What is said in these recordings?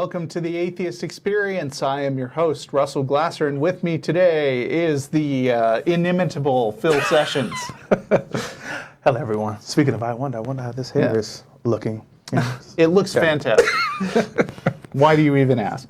welcome to the Atheist Experience. I am your host, Russell Glasser, and with me today is the inimitable Phil Sessions. Hello, everyone. Speaking of I wonder how this hair is looking. It looks fantastic. Why do you even ask?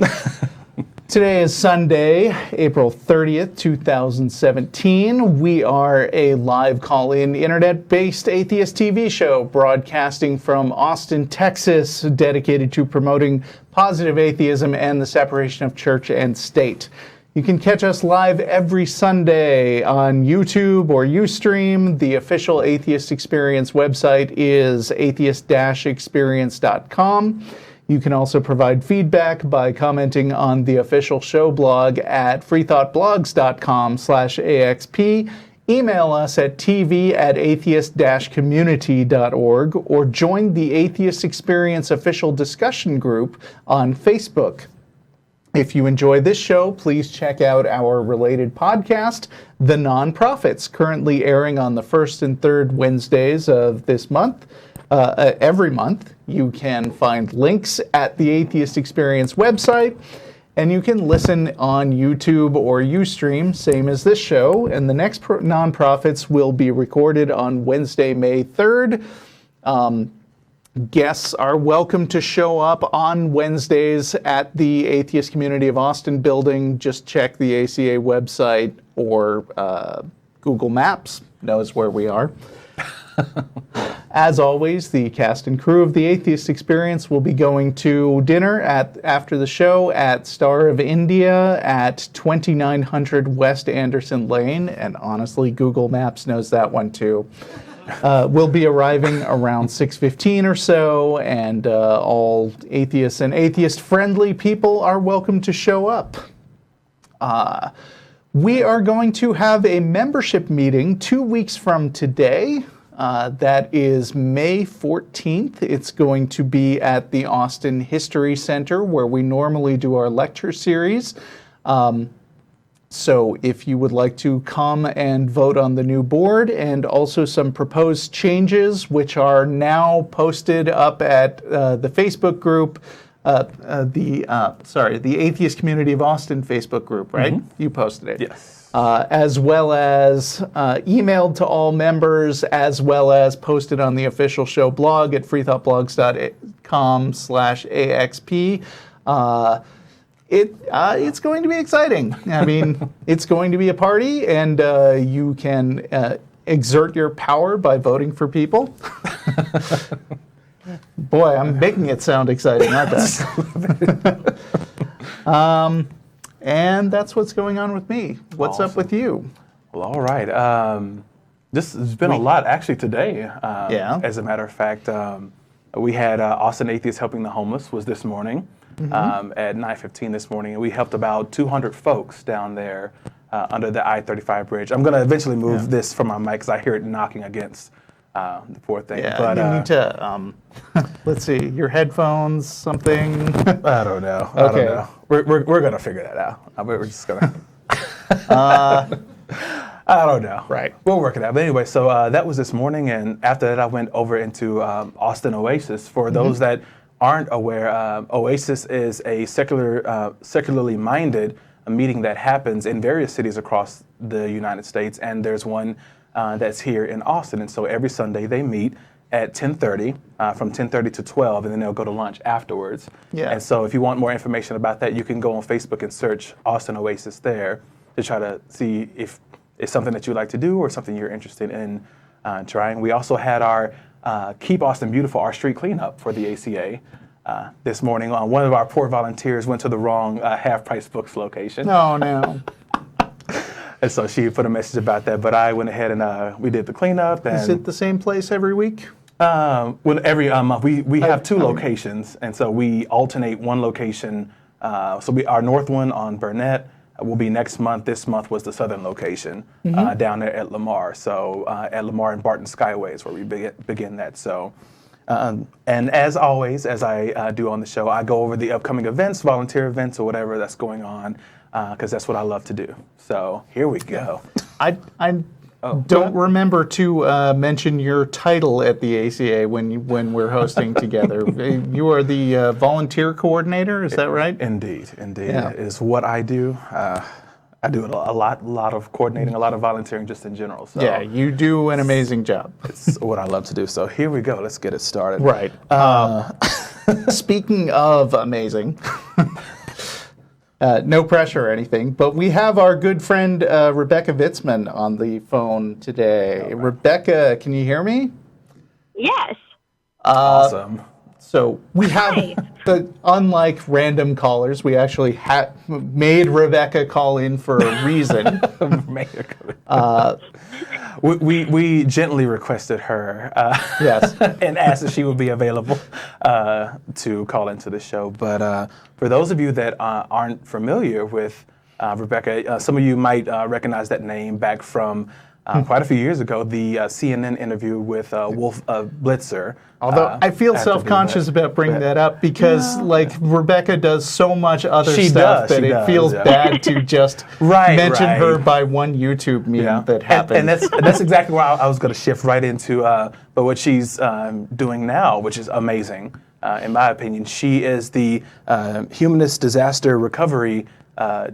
Today is Sunday, April 30th, 2017. We are a live call-in, internet-based atheist TV show broadcasting from Austin, Texas, dedicated to promoting positive atheism and the separation of church and state. You can catch us live every Sunday on YouTube or Ustream. The official Atheist Experience website is atheist-experience.com. You can also provide feedback by commenting on the official show blog at freethoughtblogs.com/AXP. Email us at tv@atheist-community.org or join the Atheist Experience official discussion group on Facebook. If you enjoy this show, please check out our related podcast, The Nonprofits, currently airing on the first and third Wednesdays of this month. Every month. You can find links at the Atheist Experience website, and you can listen on YouTube or Ustream, same as this show. And the next Nonprofits will be recorded on Wednesday, May 3rd. Guests are welcome to show up on Wednesdays at the Atheist Community of Austin building. Just check the ACA website or Google Maps knows where we are. As always, the cast and crew of the Atheist Experience will be going to dinner after the show at Star of India at 2900 West Anderson Lane, and honestly, Google Maps knows that one too. We'll be arriving around 6:15 or so, and all atheists and atheist-friendly people are welcome to show up. We are going to have a membership meeting 2 weeks from today. That is May 14th. It's going to be at the Austin History Center where we normally do our lecture series. So if you would like to come and vote on the new board and also some proposed changes, which are now posted up at the Facebook group, the Atheist Community of Austin Facebook group, right? Mm-hmm. You posted it. Yes. As well as emailed to all members, as well as posted on the official show blog at freethoughtblogs.com/AXP. It's going to be exciting. I mean, it's going to be a party, and you can exert your power by voting for people. Boy, I'm making it sound exciting, aren't I? And that's what's going on with me. What's awesome. Up with you? Well, all right. This has been a lot actually today. As a matter of fact, we had Austin Atheists Helping the Homeless was this morning at 9:15 this morning, and we helped about 200 folks down there under the I-35 bridge. I'm going to eventually move this from my mic because I hear it knocking against the poor thing. Yeah, but you need to, let's see, your headphones, something. I don't know. Okay. I don't know. We're going to figure that out. We're just going to. I don't know. Right. We'll work it out. But anyway, so that was this morning, and after that I went over into Austin Oasis. For those that aren't aware, Oasis is a secularly minded meeting that happens in various cities across the United States, and there's one that's here in Austin. And so every Sunday they meet at 10:30, from 10:30 to 12, and then they'll go to lunch afterwards. Yeah. And so if you want more information about that, you can go on Facebook and search Austin Oasis there to try to see if it's something that you'd like to do or something you're interested in trying. We also had our Keep Austin Beautiful, our street cleanup for the ACA. This morning, one of our poor volunteers went to the wrong Half Price Books location. Oh, no. And so she put a message about that, but I went ahead and we did the cleanup. And is it the same place every week? Well, every month we have two locations, and so we alternate one location. So our north one on Burnett will be next month. This month was the southern location down there at Lamar. So at Lamar and Barton Skyway is where we begin that. So. And as always, as I do on the show, I go over the upcoming events, volunteer events, or whatever that's going on, because that's what I love to do. So here we go. don't remember to mention your title at the ACA when we're hosting together. You are the volunteer coordinator, is that right? Indeed. Yeah. Is what I do. I do a lot of coordinating, a lot of volunteering just in general. So Yeah, you do an amazing job. it's what I love to do. So here we go. Let's get it started. Right. Speaking of amazing, no pressure or anything, but we have our good friend Rebecca Vitsmun on the phone today. Right. Rebecca, can you hear me? Yes. Awesome. So we have, unlike random callers, we actually made Rebecca call in for a reason. We gently requested her, yes, and asked if she would be available to call into the show. But for those of you that aren't familiar with Rebecca, some of you might recognize that name back from quite a few years ago, the CNN interview with Wolf Blitzer. Although I feel self-conscious about bringing that up because, Rebecca does so much other stuff that it feels bad to just mention her by one YouTube meme that happened. And that's exactly where I was going to shift right into but what she's doing now, which is amazing, in my opinion. She is the Humanist Disaster Recovery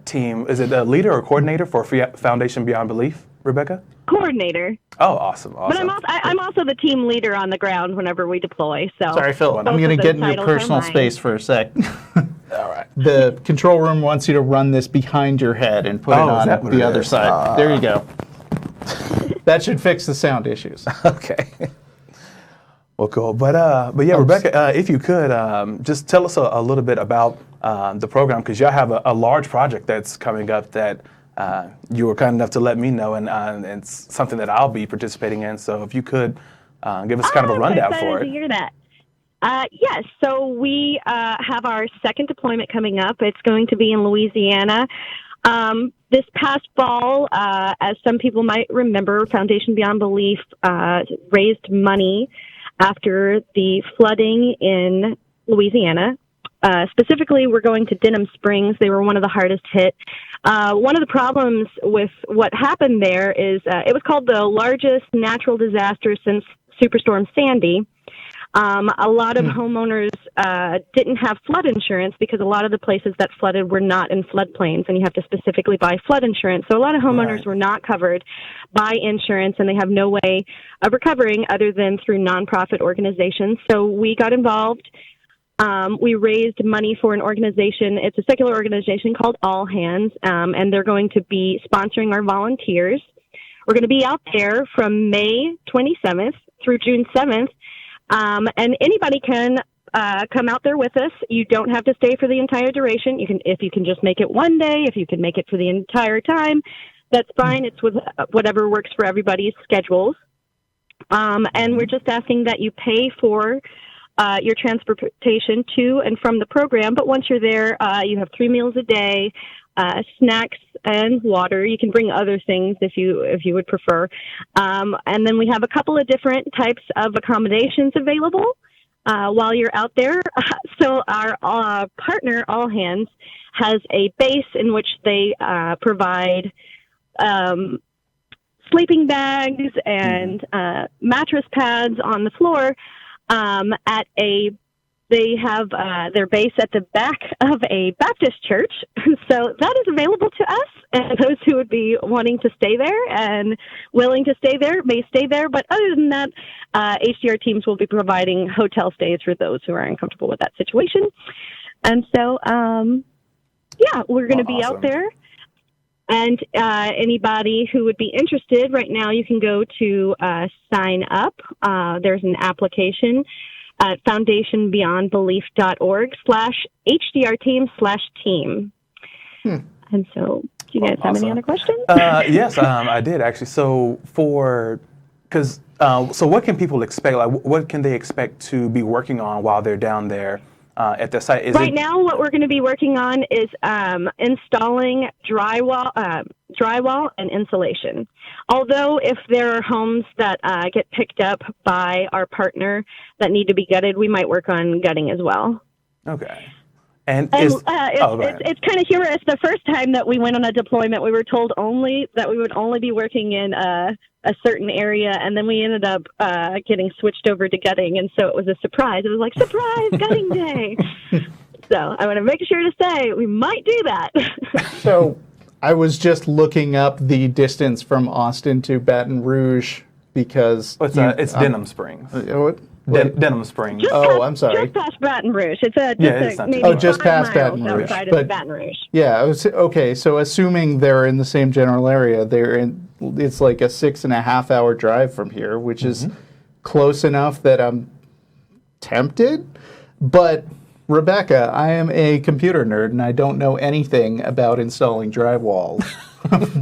team. Is it a leader or coordinator for Foundation Beyond Belief, Rebecca? Coordinator. Oh, awesome. But I'm also the team leader on the ground whenever we deploy. So sorry, Phil. I'm going to get in your personal space for a sec. All right. The control room wants you to run this behind your head and put it on the other side. There you go. That should fix the sound issues. Okay. Well, cool. But yeah, Rebecca, if you could just tell us a little bit about the program, because y'all have a large project that's coming up that you were kind enough to let me know, and it's something that I'll be participating in. So if you could give us kind of a rundown for it. To hear that. Yes, so we have our second deployment coming up. It's going to be in Louisiana. This past fall, as some people might remember, Foundation Beyond Belief raised money after the flooding in Louisiana. Specifically, we're going to Denham Springs. They were one of the hardest hit. One of the problems with what happened there is it was called the largest natural disaster since Superstorm Sandy. A lot of homeowners didn't have flood insurance because a lot of the places that flooded were not in floodplains, and you have to specifically buy flood insurance. So a lot of homeowners were not covered by insurance, and they have no way of recovering other than through nonprofit organizations. So we got involved. We raised money for an organization. It's a secular organization called All Hands, and they're going to be sponsoring our volunteers. We're going to be out there from May 27th through June 7th, and anybody can come out there with us. You don't have to stay for the entire duration. If you can just make it one day, if you can make it for the entire time, that's fine. It's with whatever works for everybody's schedules. And we're just asking that you pay for your transportation to and from the program. But once you're there, you have 3 meals a day, snacks and water. You can bring other things if you would prefer. And then we have a couple of different types of accommodations available while you're out there. So our partner, All Hands, has a base in which they provide sleeping bags and mattress pads on the floor. They have their base at the back of a Baptist church, so that is available to us, and those who would be wanting to stay there and willing to stay there may stay there, but other than that, HDR teams will be providing hotel stays for those who are uncomfortable with that situation. And so, we're going to be out there. And anybody who would be interested, right now you can go to sign up. There's an application at foundationbeyondbelief.org/HDRteam/team. And so, do you guys have any other questions? Yes, I did actually. So what can people expect? Like, what can they expect to be working on while they're down there at the site? Right now, what we're going to be working on is installing drywall and insulation. Although if there are homes that get picked up by our partner that need to be gutted, we might work on gutting as well. Okay. And And go ahead. it's kind of humorous. The first time that we went on a deployment, we were told that we would only be working in a certain area, and then we ended up getting switched over to gutting, and so it was a surprise. It was like, surprise, gutting day. So I want to make sure to say we might do that. So I was just looking up the distance from Austin to Baton Rouge because It's Denham Springs. what? Denham Springs. I'm sorry. Just past Baton Rouge. It's it's not too maybe far. just 5 past miles Baton Rouge, outside but- of Baton Rouge. Yeah, okay. So assuming they're in the same general area, it's like a 6.5 hour drive from here, which is close enough that I'm tempted. But Rebecca, I am a computer nerd and I don't know anything about installing drywall.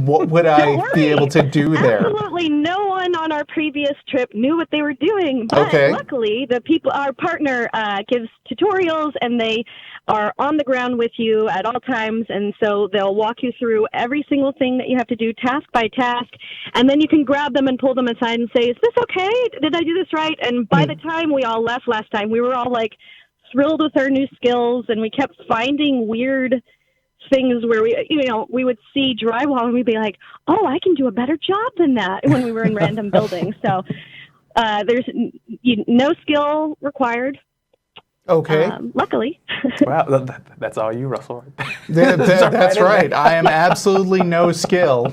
What would I Don't be worry. able to do there? Absolutely no one on our previous trip knew what they were doing. But Okay. luckily, our partner gives tutorials, and they are on the ground with you at all times. And so they'll walk you through every single thing that you have to do, task by task. And then you can grab them and pull them aside and say, is this okay? Did I do this right? And by the time we all left last time, we were all like thrilled with our new skills, and we kept finding weird things where we would see drywall and we'd be like, oh, I can do a better job than that when we were in random buildings. So there's no skill required. Okay. Luckily. Wow, that's all you, Russell. That's right. I am absolutely no skill.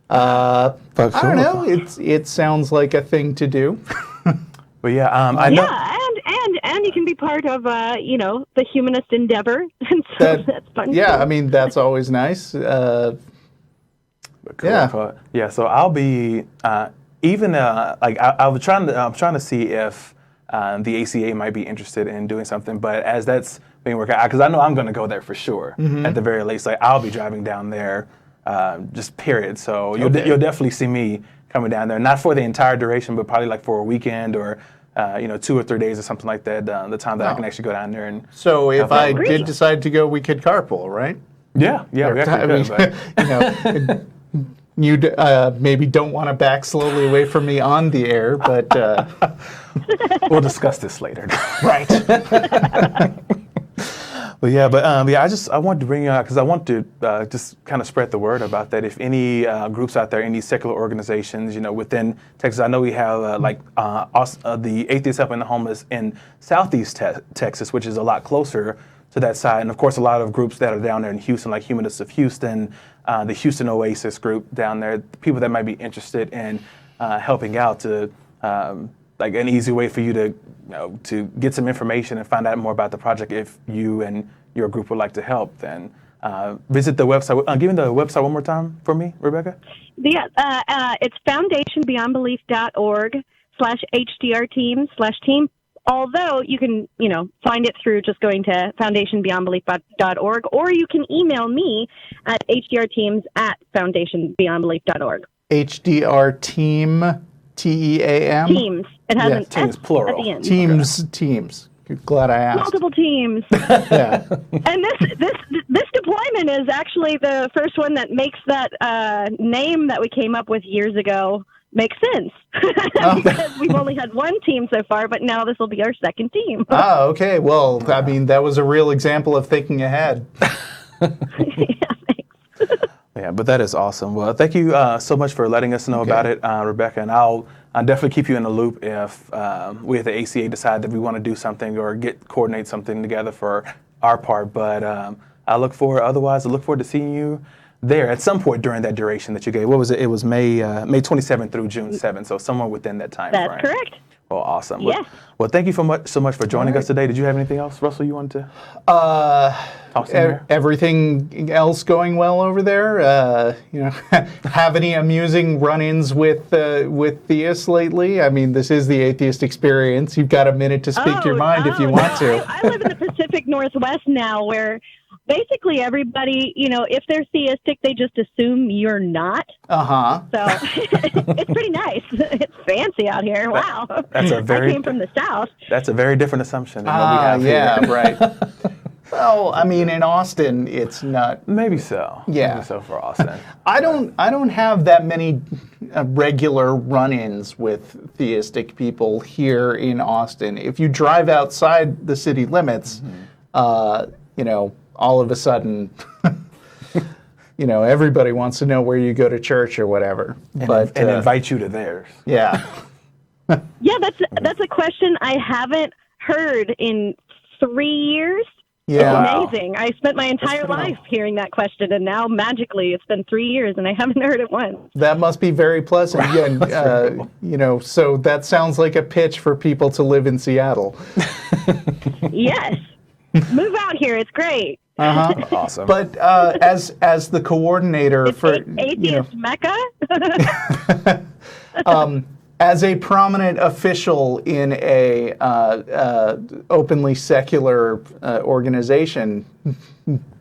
I don't know. It sounds like a thing to do. But yeah, I know. Yeah, and you can be part of the humanist endeavor, and so that's fun. Yeah, too. I mean that's always nice. Cool. Yeah. Yeah. So I'll be even I'm trying to see if the ACA might be interested in doing something, but as that's being worked out, because I know I'm going to go there for sure. At the very least, like I'll be driving down there, just period. So you'll definitely see me coming down there, not for the entire duration, but probably like for a weekend or 2 or 3 days or something like that. The time that I can actually go down there and. So if I Great. did decide to go, we could carpool, right? Yeah, we actually could. But. You maybe don't want to back slowly away from me on the air, but We'll discuss this later. right. But yeah, I wanted to bring you out because I want to just kind of spread the word about that. If any groups out there, any secular organizations, within Texas, I know we have the Atheist Helping the Homeless in Southeast Texas, which is a lot closer to that side, and of course a lot of groups that are down there in Houston, like Humanists of Houston, the Houston Oasis group down there, people that might be interested in helping out to like an easy way for you to get some information and find out more about the project. If you and your group would like to help, then visit the website. Give me the website one more time for me, Rebecca. Yeah, it's foundationbeyondbelief.org/HDR-team/team. Although you can, find it through just going to foundationbeyondbelief.org, or you can email me at hdrteams@foundationbeyondbelief.org. HDR team, TEAM. Teams. It has an teams, S plural. at the end. Teams. Glad I asked. Multiple teams. Yeah. And this deployment is actually the first one that makes that name that we came up with years ago make sense. Because we've only had one team so far, but now this will be our second team. Okay. Well, I mean, that was a real example of thinking ahead. Yeah, thanks. Yeah, but that is awesome. Well, thank you so much for letting us know about it, Rebecca. And I'll definitely keep you in the loop if we at the ACA decide that we want to do something or coordinate something together for our part. But I look forward to seeing you there at some point during that duration that you gave. What was it? It was May 27th through June 7th, so somewhere within that time frame. That's correct. Well, awesome. Yeah. Well, thank you so much for joining us today. Did you have anything else, Russell, you wanted to toss in there? Everything else going well over there? Have any amusing run-ins with theists lately? I mean, this is the Atheist Experience. You've got a minute to speak your mind if you want to. I live in the Pacific Northwest now, where basically everybody, if they're theistic, they just assume you're not. Uh-huh. So it's pretty nice. It's fancy out here. Wow. That's a very. I came from the South. That's a very different assumption than what we have here. Right. Well, I mean, in Austin, it's not. Maybe so. Yeah. Maybe so for Austin. I don't have that many regular run-ins with theistic people here in Austin. If you drive outside the city limits, all of a sudden, everybody wants to know where you go to church or whatever. And invite you to theirs. Yeah. Yeah, that's a question I haven't heard in 3 years. Yeah. It's amazing. I spent my entire life hearing that question, and now magically it's been 3 years and I haven't heard it once. That must be very pleasant. Yeah, and, so that sounds like a pitch for people to live in Seattle. Yes. Move out here. It's great. Awesome. But as the coordinator It's for Atheist Mecca. as a prominent official in a openly secular organization,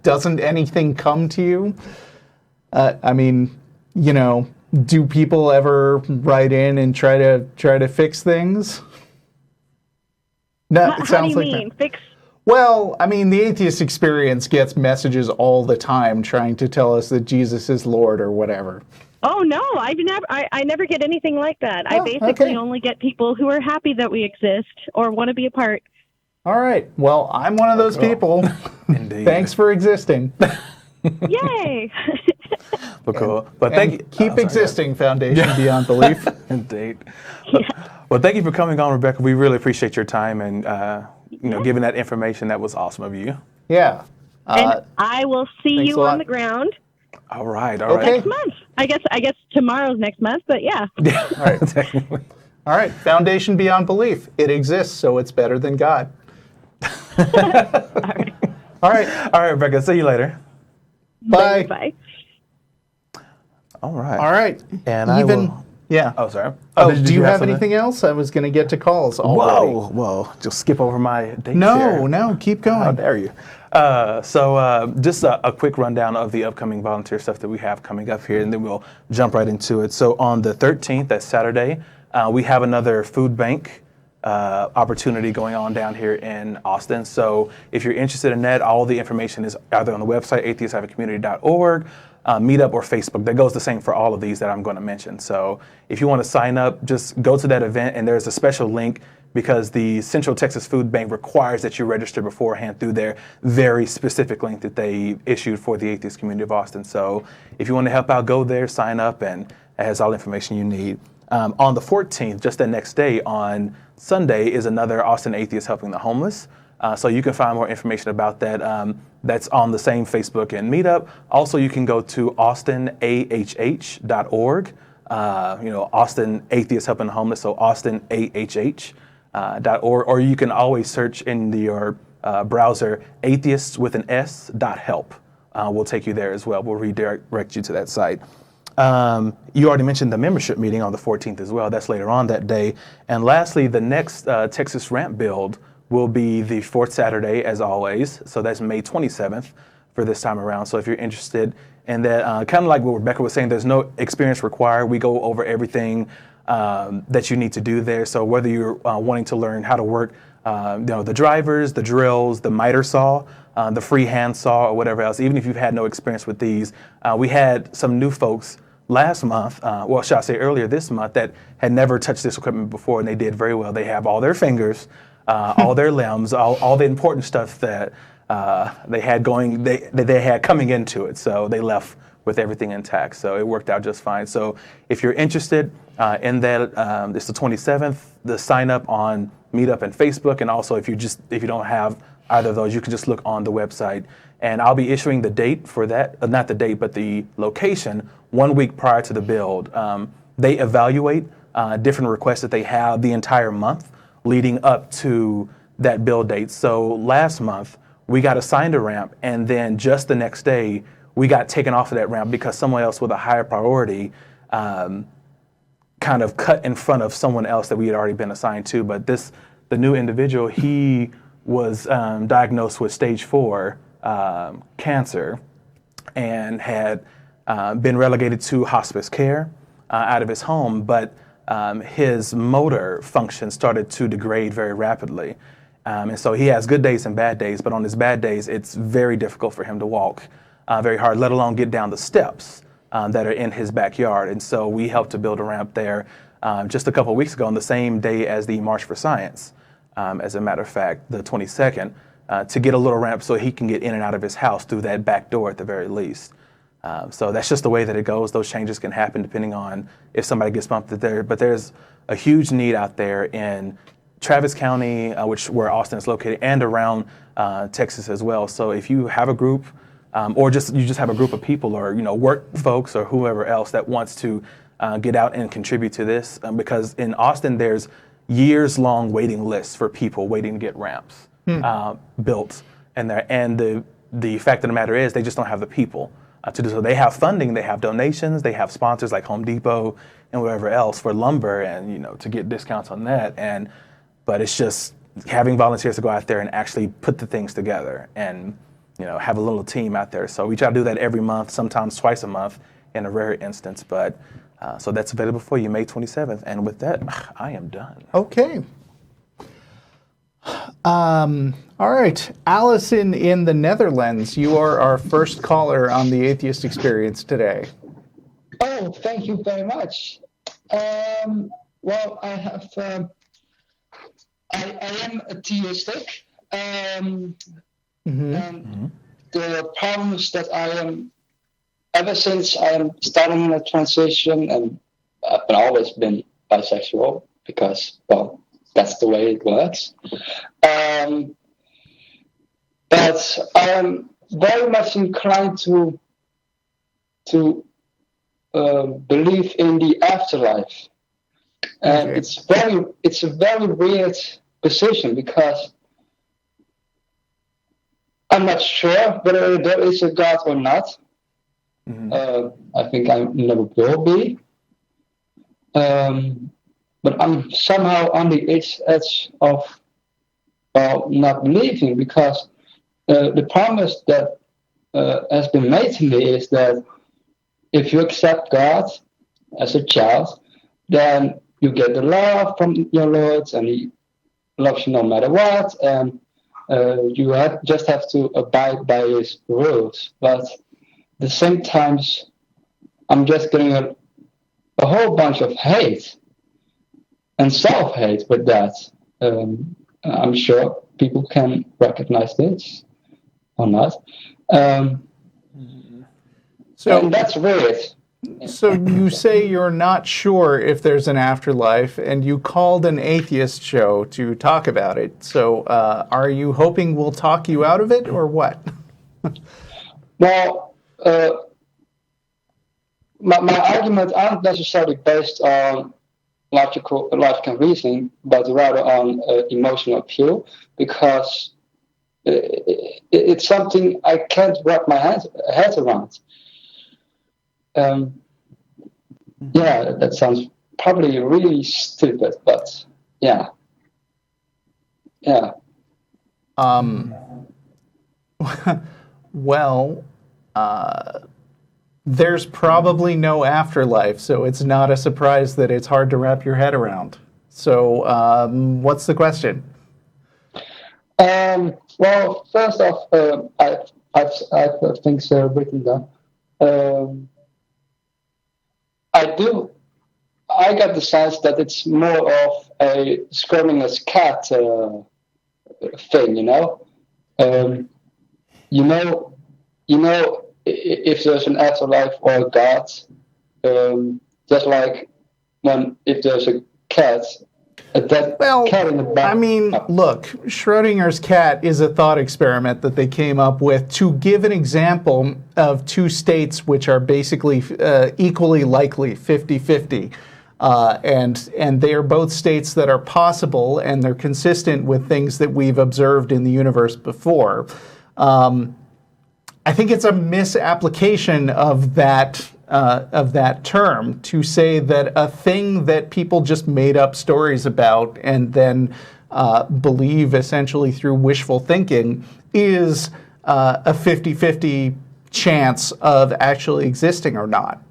doesn't anything come to you? Do people ever write in and try to fix things? No, it How do sounds you like mean? that. Fix? Well, the Atheist Experience gets messages all the time trying to tell us that Jesus is Lord or whatever. Oh no, I never get anything like that. I basically okay. only get people who are happy that we exist or want to be a part. All right. Well, I'm one of those people. Indeed. Thanks for existing. Yay! But cool. But thank you. Keep existing, Foundation Beyond Belief. Indeed. Well, thank you for coming on, Rebecca. We really appreciate your time and giving that information. That was awesome of you. Yeah. And I will see thanks you a lot. on the ground All right. Okay. next month. I guess tomorrow's next month, but yeah. All right. Technically. All right. Foundation Beyond Belief. It exists, so it's better than God. All right. All right. All right, Rebecca. See you later. Bye. Bye. All right. All right. And I will. Yeah. Oh, sorry. Oh, do you have something? anything else? I was going to get to calls already. Whoa. Just skip over my dates No, here. keep going. How dare you? Just a quick rundown of the upcoming volunteer stuff that we have coming up here, and then we'll jump right into it. So on the 13th, that's Saturday, we have another food bank opportunity going on down here in Austin. So if you're interested in that, all the information is either on the website, atheist-community.org, Meetup, or Facebook. That goes the same for all of these that I'm going to mention. So if you want to sign up, just go to that event, and there's a special link because the Central Texas Food Bank requires that you register beforehand through their very specific link that they issued for the Atheist Community of Austin. So if you want to help out, go there, sign up, and it has all the information you need. On the 14th, just the next day, on Sunday, is another Austin Atheist Helping the Homeless. So you can find more information about that. That's on the same Facebook and Meetup. Also, you can go to austinahh.org. Austin Atheist Helping the Homeless, so austinahh.org. Or you can always search in your browser atheists.help. We'll take you there as well. We'll redirect you to that site. You already mentioned the membership meeting on the 14th as well. That's later on that day. And lastly, the next Texas Ramp build will be the fourth Saturday, as always. So that's May 27th for this time around. So if you're interested in that, kind of like what Rebecca was saying, there's no experience required. We go over everything that you need to do there. So whether you're wanting to learn how to work the drivers, the drills, the miter saw, the free hand saw, or whatever else, even if you've had no experience with these, we had some new folks last month, shall I say earlier this month, that had never touched this equipment before, and they did very well. They have all their fingers, all their limbs, all the important stuff that they had coming into it. So they left with everything intact. So it worked out just fine. So if you're interested in that, it's the 27th. The sign up on Meetup and Facebook, and also if you don't have either of those, you can just look on the website. And I'll be issuing the date for that, not the date, but the location 1 week prior to the build. They evaluate different requests that they have the entire month leading up to that build date. So last month, we got assigned a ramp, and then just the next day, we got taken off of that ramp because someone else with a higher priority kind of cut in front of someone else that we had already been assigned to. But the new individual, he was diagnosed with stage 4 cancer and had been relegated to hospice care out of his home, but his motor function started to degrade very rapidly. And so he has good days and bad days, but on his bad days, it's very difficult for him to walk very hard, let alone get down the steps that are in his backyard. And so we helped to build a ramp there just a couple of weeks ago on the same day as the March for Science. As a matter of fact, the 22nd, to get a little ramp so he can get in and out of his house through that back door at the very least. So that's just the way that it goes. Those changes can happen depending on if somebody gets bumped there. But there's a huge need out there in Travis County, where Austin is located, and around Texas as well. So if you have a group, or you just have a group of people, or work folks, or whoever else that wants to get out and contribute to this, because in Austin there's years-long waiting lists for people waiting to get ramps built, and the fact of the matter is they just don't have the people to do so. They have funding, they have donations, they have sponsors like Home Depot and wherever else for lumber, and to get discounts on that, but it's just having volunteers to go out there and actually put the things together and have a little team out there. So we try to do that every month, sometimes twice a month in a rare instance. But so that's available for you May 27th. And with that, I am done. Okay. All right. Allyson in the Netherlands, you are our first caller on the Atheist Experience today. Oh, thank you very much. Well, I have... I am atheistic. And the problems that I am, ever since I am starting in a transition, and I've always been bisexual because, well, that's the way it works. But I am very much inclined to believe in the afterlife. And it's a very weird position because I'm not sure whether there is a God or not. I think I never will be. But I'm somehow on the edge of not believing, because the promise that has been made to me is that if you accept God as a child, then you get the love from your Lord, and He loves you no matter what, and you just have to abide by His rules. But at the same time, I'm just getting a whole bunch of hate and self-hate with that. I'm sure people can recognize this or not. And that's weird. So you say you're not sure if there's an afterlife, and you called an atheist show to talk about it. So are you hoping we'll talk you out of it, or what? Well, my arguments aren't necessarily based on logical reasoning, but rather on emotional appeal, because it's something I can't wrap my head around. Yeah, that sounds probably really stupid, but yeah. Well, there's probably no afterlife, so it's not a surprise that it's hard to wrap your head around. So, what's the question? Well, first off, I have things written down. I got the sense that it's more of a Schrodinger's cat thing, if there's an afterlife or a God, just like if there's a cat, cat in the back. I mean, look, Schrodinger's cat is a thought experiment that they came up with to give an example of two states which are basically equally likely, 50-50. And they are both states that are possible, and they're consistent with things that we've observed in the universe before. I think it's a misapplication of that term to say that a thing that people just made up stories about and then believe essentially through wishful thinking is a 50-50 chance of actually existing or not.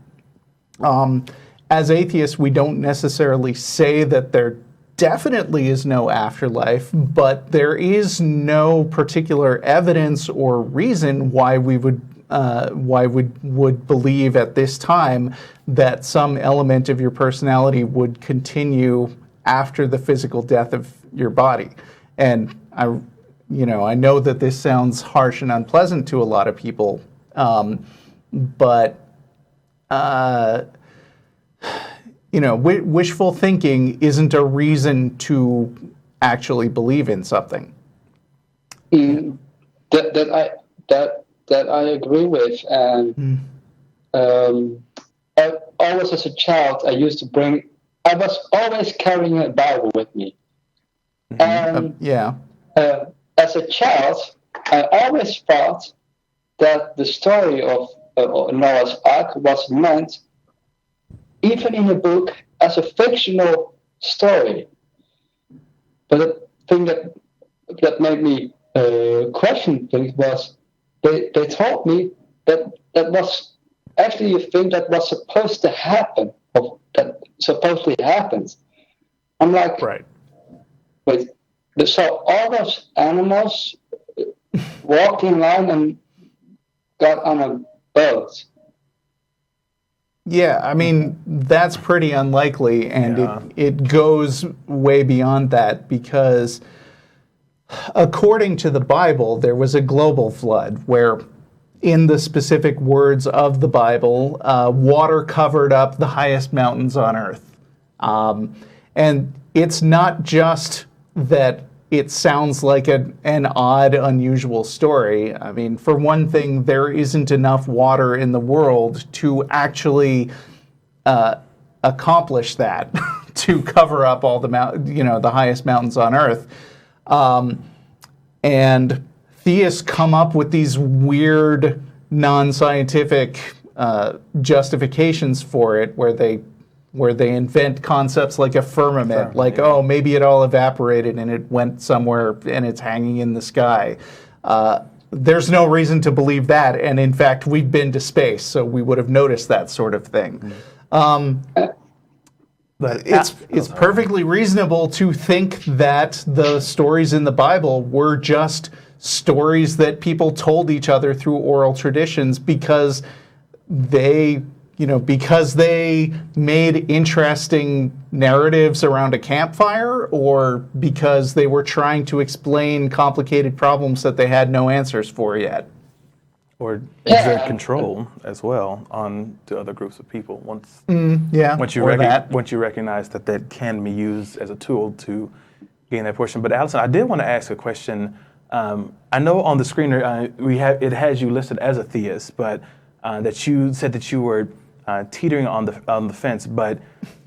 As atheists, we don't necessarily say that there definitely is no afterlife, but there is no particular evidence or reason why we would believe at this time that some element of your personality would continue after the physical death of your body. And I know that this sounds harsh and unpleasant to a lot of people, but wishful thinking isn't a reason to actually believe in something. That I agree with, and always as a child, I was always carrying a Bible with me, and as a child, I always thought that the story of Noah's Ark was meant, even in a book, as a fictional story. But the thing that made me question things was they told me that was actually a thing that was supposed to happen, or that supposedly happens. I'm like, right. Wait, so all those animals walked in line and got on a boat. Yeah, I mean, that's pretty unlikely, and it goes way beyond that, because according to the Bible, there was a global flood where, in the specific words of the Bible, water covered up the highest mountains on earth. And it's not just that it sounds like an odd, unusual story. I mean, for one thing, there isn't enough water in the world to actually accomplish that, to cover up all the highest mountains on earth. And theists come up with these weird, non-scientific justifications for it, where they invent concepts like a firmament, oh, maybe it all evaporated and it went somewhere and it's hanging in the sky. There's no reason to believe that, and in fact, we've been to space, so we would have noticed that sort of thing. But it's perfectly reasonable to think that the stories in the Bible were just stories that people told each other through oral traditions because they made interesting narratives around a campfire, or because they were trying to explain complicated problems that they had no answers for yet. Or exert control as well on to other groups of people. Once you recognize that can be used as a tool to gain that portion. But Allyson, I did want to ask a question. I know on the screener it has you listed as a theist, but that you said that you were teetering on the fence. But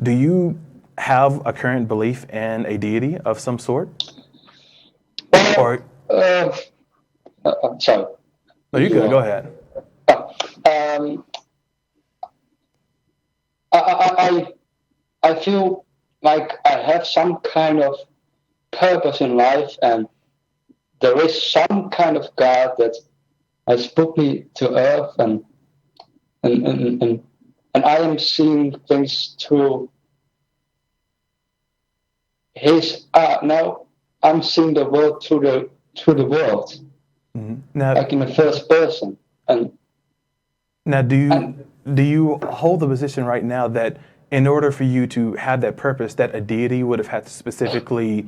do you have a current belief in a deity of some sort? Sorry. No, you're good. Go ahead. I feel like I have some kind of purpose in life, and there is some kind of God that has put me to earth, and I am seeing things through His. Now I'm seeing the world through the world. Mm-hmm. Now, like in the first person. And now, do you hold the position right now that in order for you to have that purpose, that a deity would have had to specifically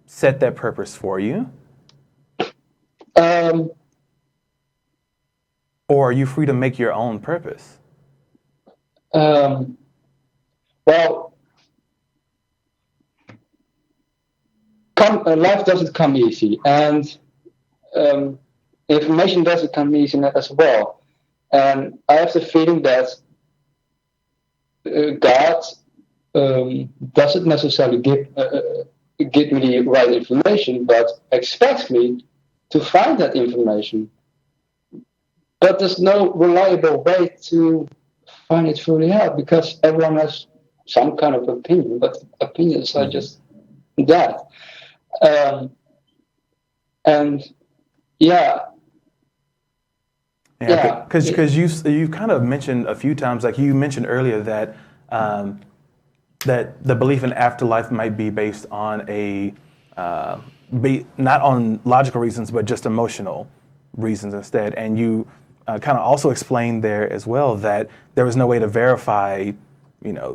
set that purpose for you? Or are you free to make your own purpose? Well, life doesn't come easy, and information doesn't come easy as well. And I have the feeling that God doesn't necessarily give me the right information, but expects me to find that information. But there's no reliable way to find it fully out, because everyone has some kind of opinion, but opinions are just that. Because you kind of mentioned a few times, like you mentioned earlier, that that the belief in afterlife might be based on not on logical reasons, but just emotional reasons instead. And you kind of also explained there as well that there was no way to verify,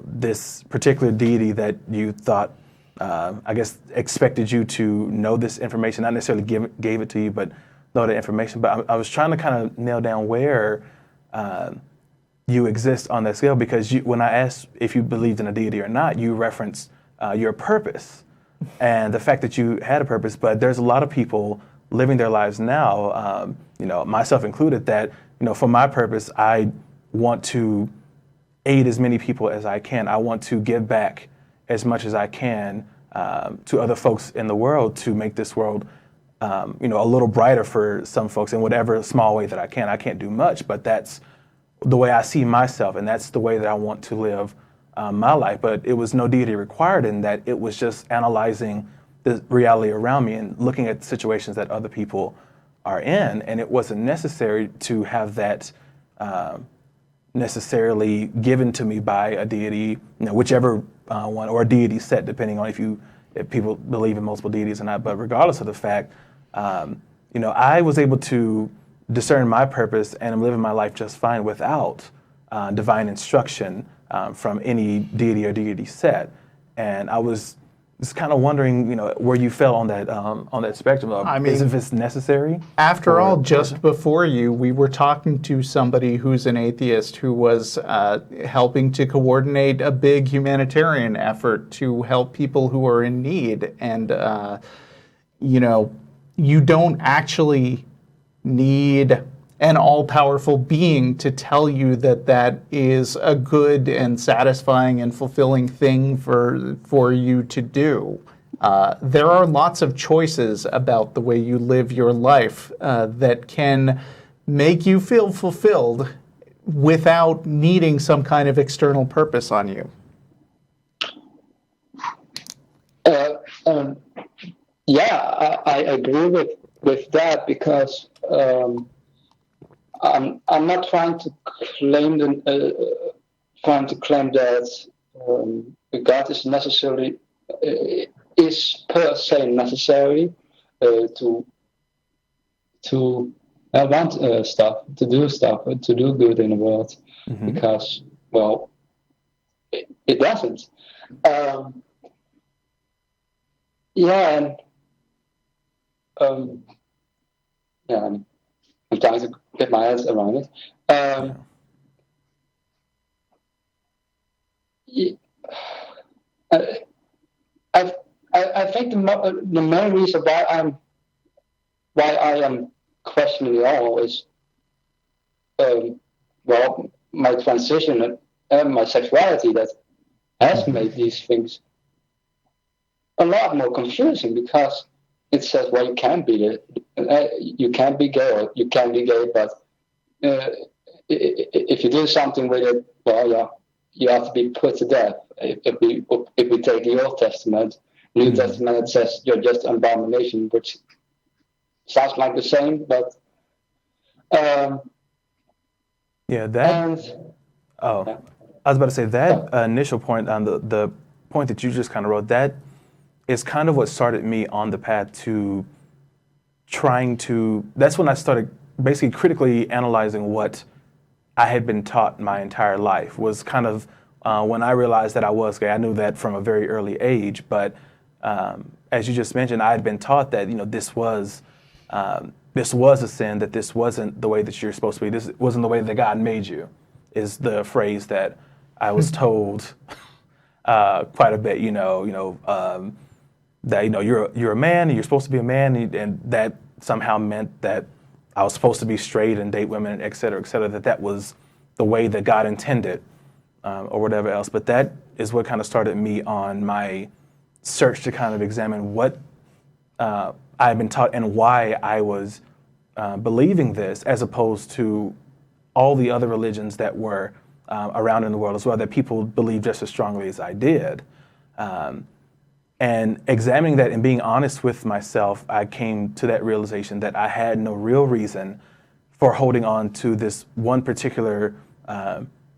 this particular deity that you thought I guess, expected you to know this information, not necessarily gave it to you, but know the information. But I was trying to kind of nail down where you exist on that scale, because when I asked if you believed in a deity or not, you referenced your purpose and the fact that you had a purpose. But there's a lot of people living their lives now, myself included, that, for my purpose, I want to aid as many people as I can. I want to give back as much as I can to other folks in the world to make this world, a little brighter for some folks in whatever small way that I can. I can't do much, but that's the way I see myself, and that's the way that I want to live my life. But it was no deity required in that. It was just analyzing the reality around me and looking at situations that other people are in, and it wasn't necessary to have that necessarily given to me by a deity, whichever one, or a deity set, depending on if people believe in multiple deities or not. But regardless of the fact, I was able to discern my purpose, and I'm living my life just fine without divine instruction from any deity or deity set. And I was just kind of wondering, where you fell on that spectrum of, if it's necessary. After all, just before you, we were talking to somebody who's an atheist who was helping to coordinate a big humanitarian effort to help people who are in need. And, you don't actually need an all-powerful being to tell you that that is a good and satisfying and fulfilling thing for you to do. There are lots of choices about the way you live your life that can make you feel fulfilled without needing some kind of external purpose on you. I agree with that, because I'm not trying to claim that God is necessarily is per se necessary to want stuff, to do stuff, to do good in the world, because it doesn't. I'm trying to get my head around it. I think the main reason why I am questioning it all is my transition and my sexuality that has made these things a lot more confusing, because it says, well, you can be gay, or you can be gay, but if you do something with it, you have to be put to death. If we take the Old Testament, New Testament, it says you're just an abomination, which sounds like the same, but I was about to say that initial point on the point that you just kind of wrote, that is kind of what started me on the path to that's when I started basically critically analyzing what I had been taught my entire life. Was kind of when I realized that I was gay. I knew that from a very early age, but as you just mentioned, I had been taught that this was a sin, that this wasn't the way that you're supposed to be. This wasn't the way that God made you, is the phrase that I was told quite a bit. That you're a man and you're supposed to be a man, and that somehow meant that I was supposed to be straight and date women, et cetera, that was the way that God intended, or whatever else. But that is what kind of started me on my search to kind of examine what I had been taught and why I was believing this, as opposed to all the other religions that were around in the world as well, that people believed just as strongly as I did. And examining that and being honest with myself, I came to that realization that I had no real reason for holding on to this one particular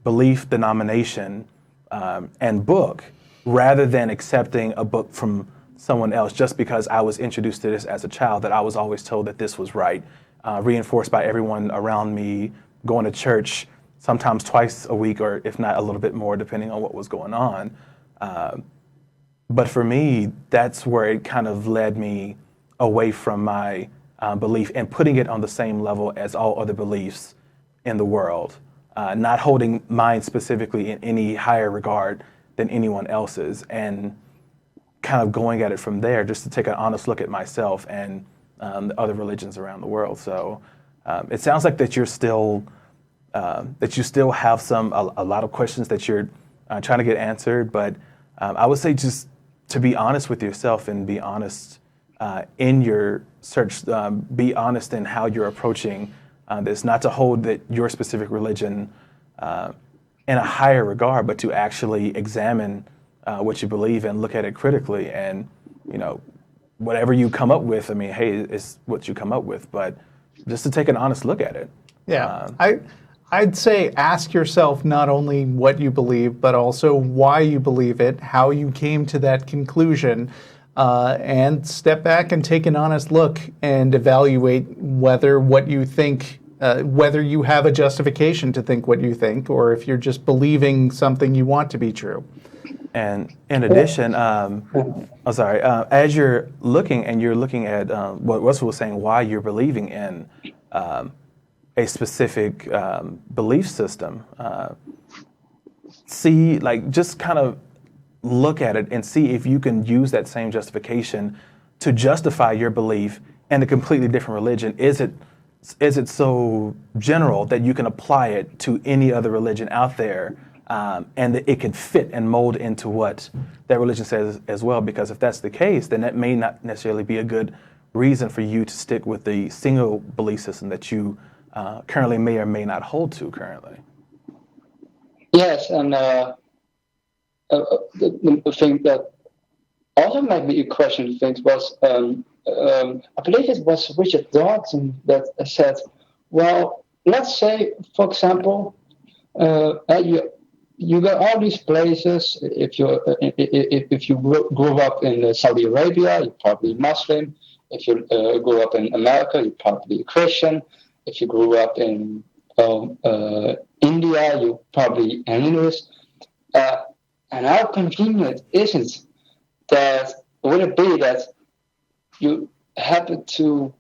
belief, denomination, and book, rather than accepting a book from someone else just because I was introduced to this as a child, that I was always told that this was right, reinforced by everyone around me, going to church sometimes twice a week, or if not a little bit more, depending on what was going on. But for me, that's where it kind of led me away from my belief and putting it on the same level as all other beliefs in the world, not holding mine specifically in any higher regard than anyone else's, and kind of going at it from there, just to take an honest look at myself and the other religions around the world. So it sounds like that you're still that you still have a lot of questions that you're trying to get answered. But I would say just to be honest with yourself and be honest in your search, be honest in how you're approaching this, not to hold that your specific religion in a higher regard, but to actually examine what you believe and look at it critically. And, whatever you come up with, I mean, hey, it's what you come up with, but just to take an honest look at it. Yeah, I'd say ask yourself not only what you believe, but also why you believe it, how you came to that conclusion, and step back and take an honest look and evaluate whether what you think, whether you have a justification to think what you think, or if you're just believing something you want to be true. And in addition, as you're looking at what Russell was saying, why you're believing in a specific belief system, just kind of look at it and see if you can use that same justification to justify your belief in a completely different religion. Is it so general that you can apply it to any other religion out there, and that it can fit and mold into what that religion says as well? Because if that's the case, then that may not necessarily be a good reason for you to stick with the single belief system that you currently may or may not hold to currently. Yes, and the thing that also made me question things was, I believe it was Richard Dawson that said, well, let's say, for example, you got all these places. If you grew up in Saudi Arabia, you're probably Muslim. If you grew up in America, you're probably Christian. If you grew up in India, you're probably an Hinduist. And how convenient isn't that? Would it be that you happen to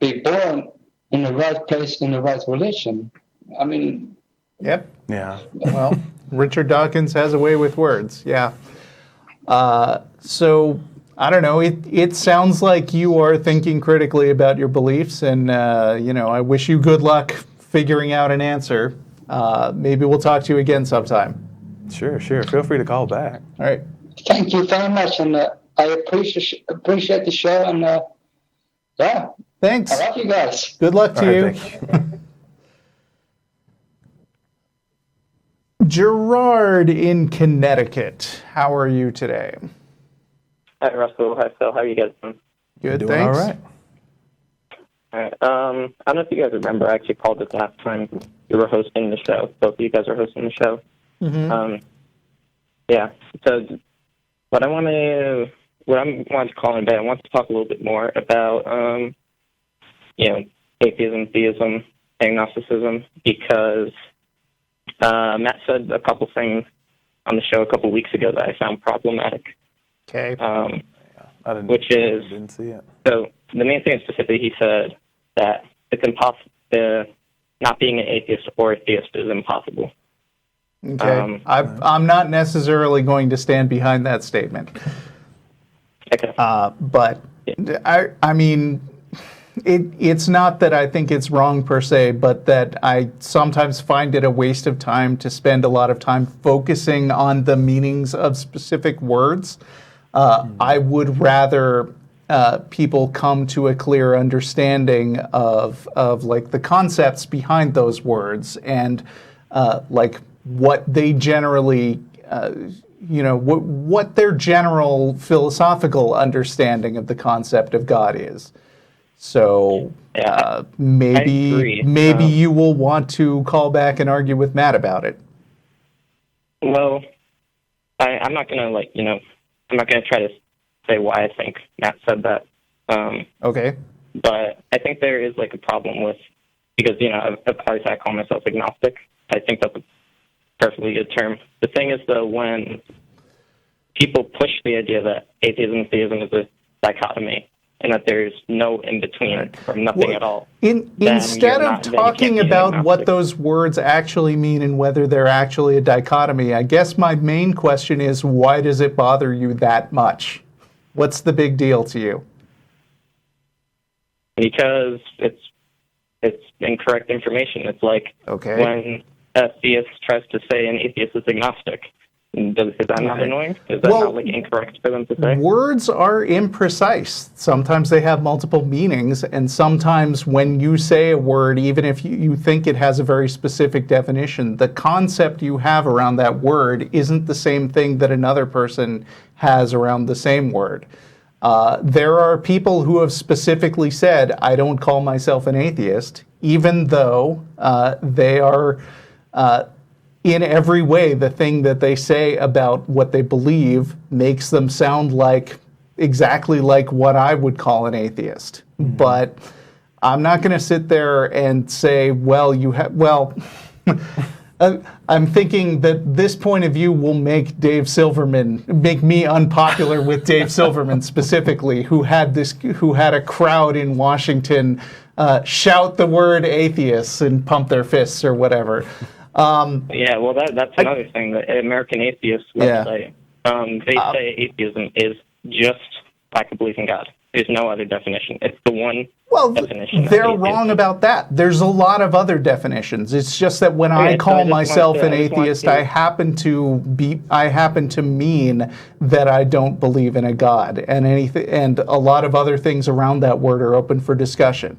be born in the right place in the right religion? I mean, Yep. Yeah. Well, Richard Dawkins has a way with words. Yeah. So I don't know. It sounds like you are thinking critically about your beliefs, and I wish you good luck figuring out an answer. Maybe we'll talk to you again sometime. Sure. Feel free to call back. All right. thank you very much, and I appreciate the show, and yeah, Thanks. I love you guys. Good luck to All you. right, thank you. Gerard in Connecticut. How are you today? Hi, Russell. Hi, Phil. How are you guys doing? Good, Doing thanks. all right. All right. I don't know if you guys remember. I actually called this last time you were hosting the show. Both of you guys were hosting the show. Mm-hmm. Yeah. So what I'm wanting to call in today, I want to talk a little bit more about, atheism, theism, agnosticism, because Matt said a couple things on the show a couple weeks ago that I found problematic. Okay. Didn't see it. So the main thing specifically, he said that it's impossible. Not being an atheist or a theist is impossible. Okay. I'm not necessarily going to stand behind that statement. Okay. But Yeah. I mean, it's not that I think it's wrong per se, but that I sometimes find it a waste of time to spend a lot of time focusing on the meanings of specific words. I would rather people come to a clear understanding of like the concepts behind those words and like what they generally, what their general philosophical understanding of the concept of God is. So Yeah, maybe I agree. you will want to call back and argue with Matt about it. Well, I'm not gonna I'm not gonna try to say why I think Matt said that. Okay. But I think there is a problem with, because obviously I call myself agnostic. I think that's a perfectly good term. The thing is though, when people push the idea that atheism and theism is a dichotomy and that there's no in between or nothing at all. Instead of talking about what those words actually mean and whether they're actually a dichotomy, I guess my main question is, why does it bother you that much? What's the big deal to you? Because it's incorrect information. It's like when a theist tries to say an atheist is agnostic. Is that not annoying? Is that not like incorrect for them to say? Words are imprecise. Sometimes they have multiple meanings, and sometimes when you say a word, even if you think it has a very specific definition, the concept you have around that word isn't the same thing that another person has around the same word. There are people who have specifically said, I don't call myself an atheist, even though they are in every way, the thing that they say about what they believe makes them sound like exactly like what I would call an atheist. Mm-hmm. But I'm not going to sit there and say, well, I'm thinking that this point of view will make make me unpopular with Dave Silverman specifically, who had a crowd in Washington shout the word atheists and pump their fists or whatever. Yeah, well, that's another thing. The American Atheist website, they say atheism is just lack of belief in God. There's no other definition. It's the one definition. They're wrong about that. There's a lot of other definitions. It's just that when I call myself an atheist, I happen to mean that I don't believe in a God, and a lot of other things around that word are open for discussion.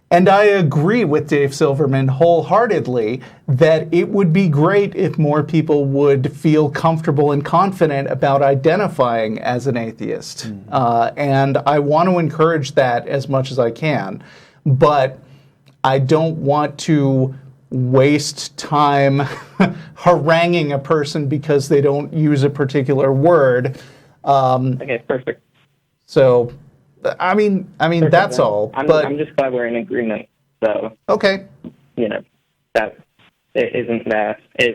And I agree with Dave Silverman wholeheartedly that it would be great if more people would feel comfortable and confident about identifying as an atheist. And I want to encourage that as much as I can. But I don't want to waste time haranguing a person because they don't use a particular word. Okay, perfect. So... I mean, that's all. I'm just glad we're in agreement. So okay, that isn't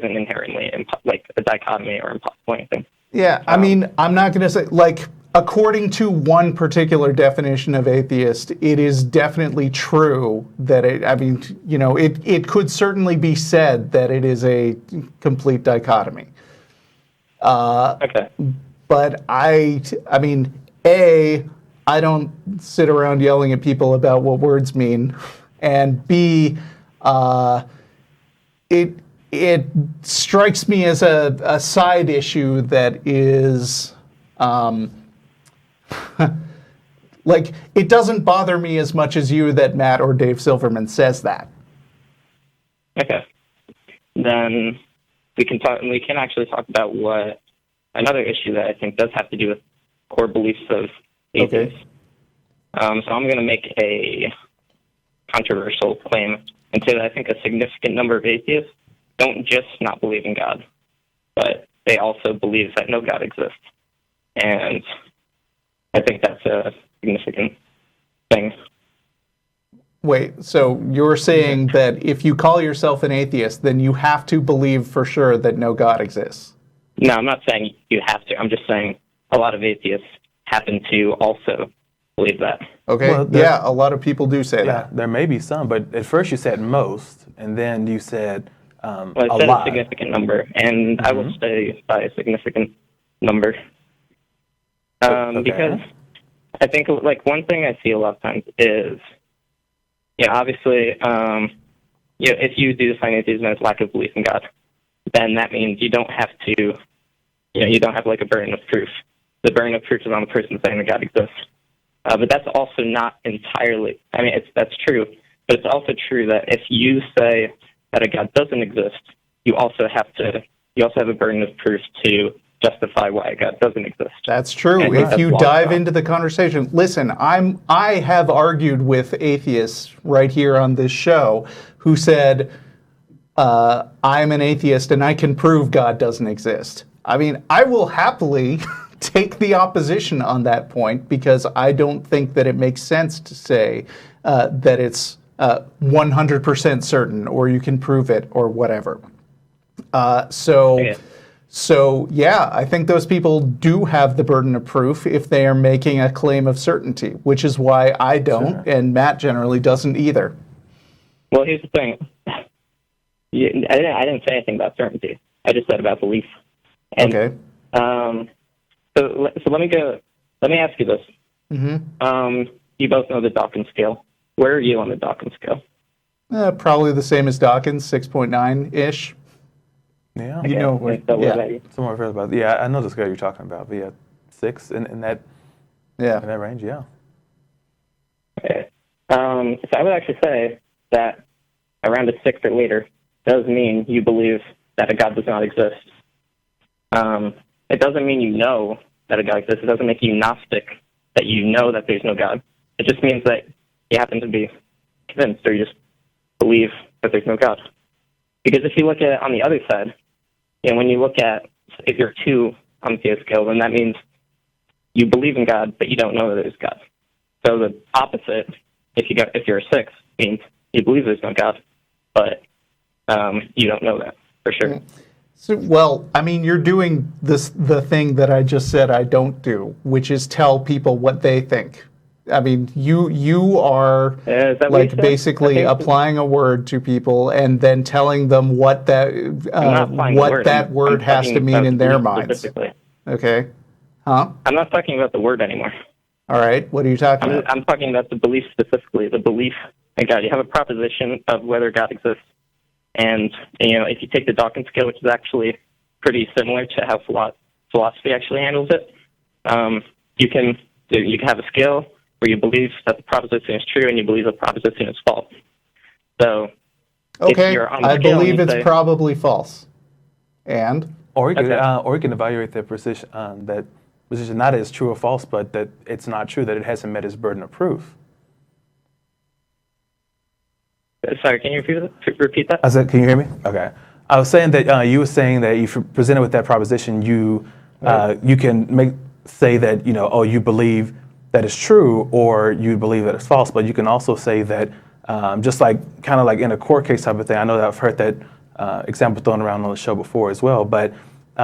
inherently like a dichotomy or impossible anything. Yeah, I mean, I'm not going to say according to one particular definition of atheist, it is definitely true that it could certainly be said that it is a complete dichotomy. Okay. But I don't sit around yelling at people about what words mean, and B, it strikes me as a side issue that is it doesn't bother me as much as you that Matt or Dave Silverman says that. Okay, then we can actually talk about what another issue that I think does have to do with core beliefs of atheists. Okay. So I'm going to make a controversial claim and say that I think a significant number of atheists don't just not believe in God, but they also believe that no God exists. And I think that's a significant thing. Wait, so you're saying that if you call yourself an atheist, then you have to believe for sure that no God exists? No, I'm not saying you have to. I'm just saying a lot of atheists happen to also believe that. Okay, well, a lot of people do say that. There may be some, but at first you said most, and then you said I said a significant number, and I will stay by a significant number. Because I think one thing I see a lot of times is, obviously, if you do define atheism as lack of belief in God, then that means you don't have to, you don't have a burden of proof. The burden of proof is on the person saying that God exists. But that's also not entirely, that's true, but it's also true that if you say that a God doesn't exist, you also have a burden of proof to justify why a God doesn't exist. That's true. If you dive into the conversation, listen, I have argued with atheists right here on this show who said, I'm an atheist and I can prove God doesn't exist. I will happily take the opposition on that point because I don't think that it makes sense to say that it's 100% certain or you can prove it or whatever. So So, yeah, I think those people do have the burden of proof if they are making a claim of certainty, which is why I don't, and Matt generally doesn't either. Well, here's the thing. I didn't say anything about certainty. I just said about belief. And, Okay. So let me ask you this. Mm-hmm. You both know the Dawkins scale. Where are you on the Dawkins scale? Probably the same as Dawkins, 6.9-ish. Yeah. You know where, So what yeah. about you? Somewhere further about. Yeah, I know the scale you're talking about. But yeah, 6 in that range. Yeah. Okay. So I would actually say that around a 6 or later does mean you believe that a God does not exist. It doesn't mean you know that a God exists. It doesn't make you Gnostic, that you know that there's no God. It just means that you happen to be convinced, or you just believe that there's no God. Because if you look at it on the other side, when you look at, if you're 2 on the theist scale, then that means you believe in God, but you don't know that there's God. So the opposite, if you're a 6, means you believe there's no God, but you don't know that for sure. So, well, I mean, you're doing the thing that I just said I don't do, which is tell people what they think. I mean, you are Is that what like you said? basically I think- applying a word to people and then telling them what that I'm not applying what the word. that I'm word has talking to mean about in their belief minds. specifically. Okay. Huh? I'm not talking about the word anymore. All right. What are you talking about? I'm talking about the belief specifically, the belief in God. You have a proposition of whether God exists. And, if you take the Dawkins scale, which is actually pretty similar to how philosophy actually handles it, you can have a scale where you believe that the proposition is true and you believe the proposition is false. So, Okay. if you're on the I scale believe and you it's say, probably false. And Or you could, Okay. or you can evaluate that position not as true or false, but that it's not true, that it hasn't met its burden of proof. sorry, can you repeat that? I said, can you hear me? Okay. I was saying that you were saying that if you're presented with that proposition, you can say that you believe that it's true, or you believe that it's false. But you can also say that just kind of like in a court case type of thing. I know that I've heard that example thrown around on the show before as well. But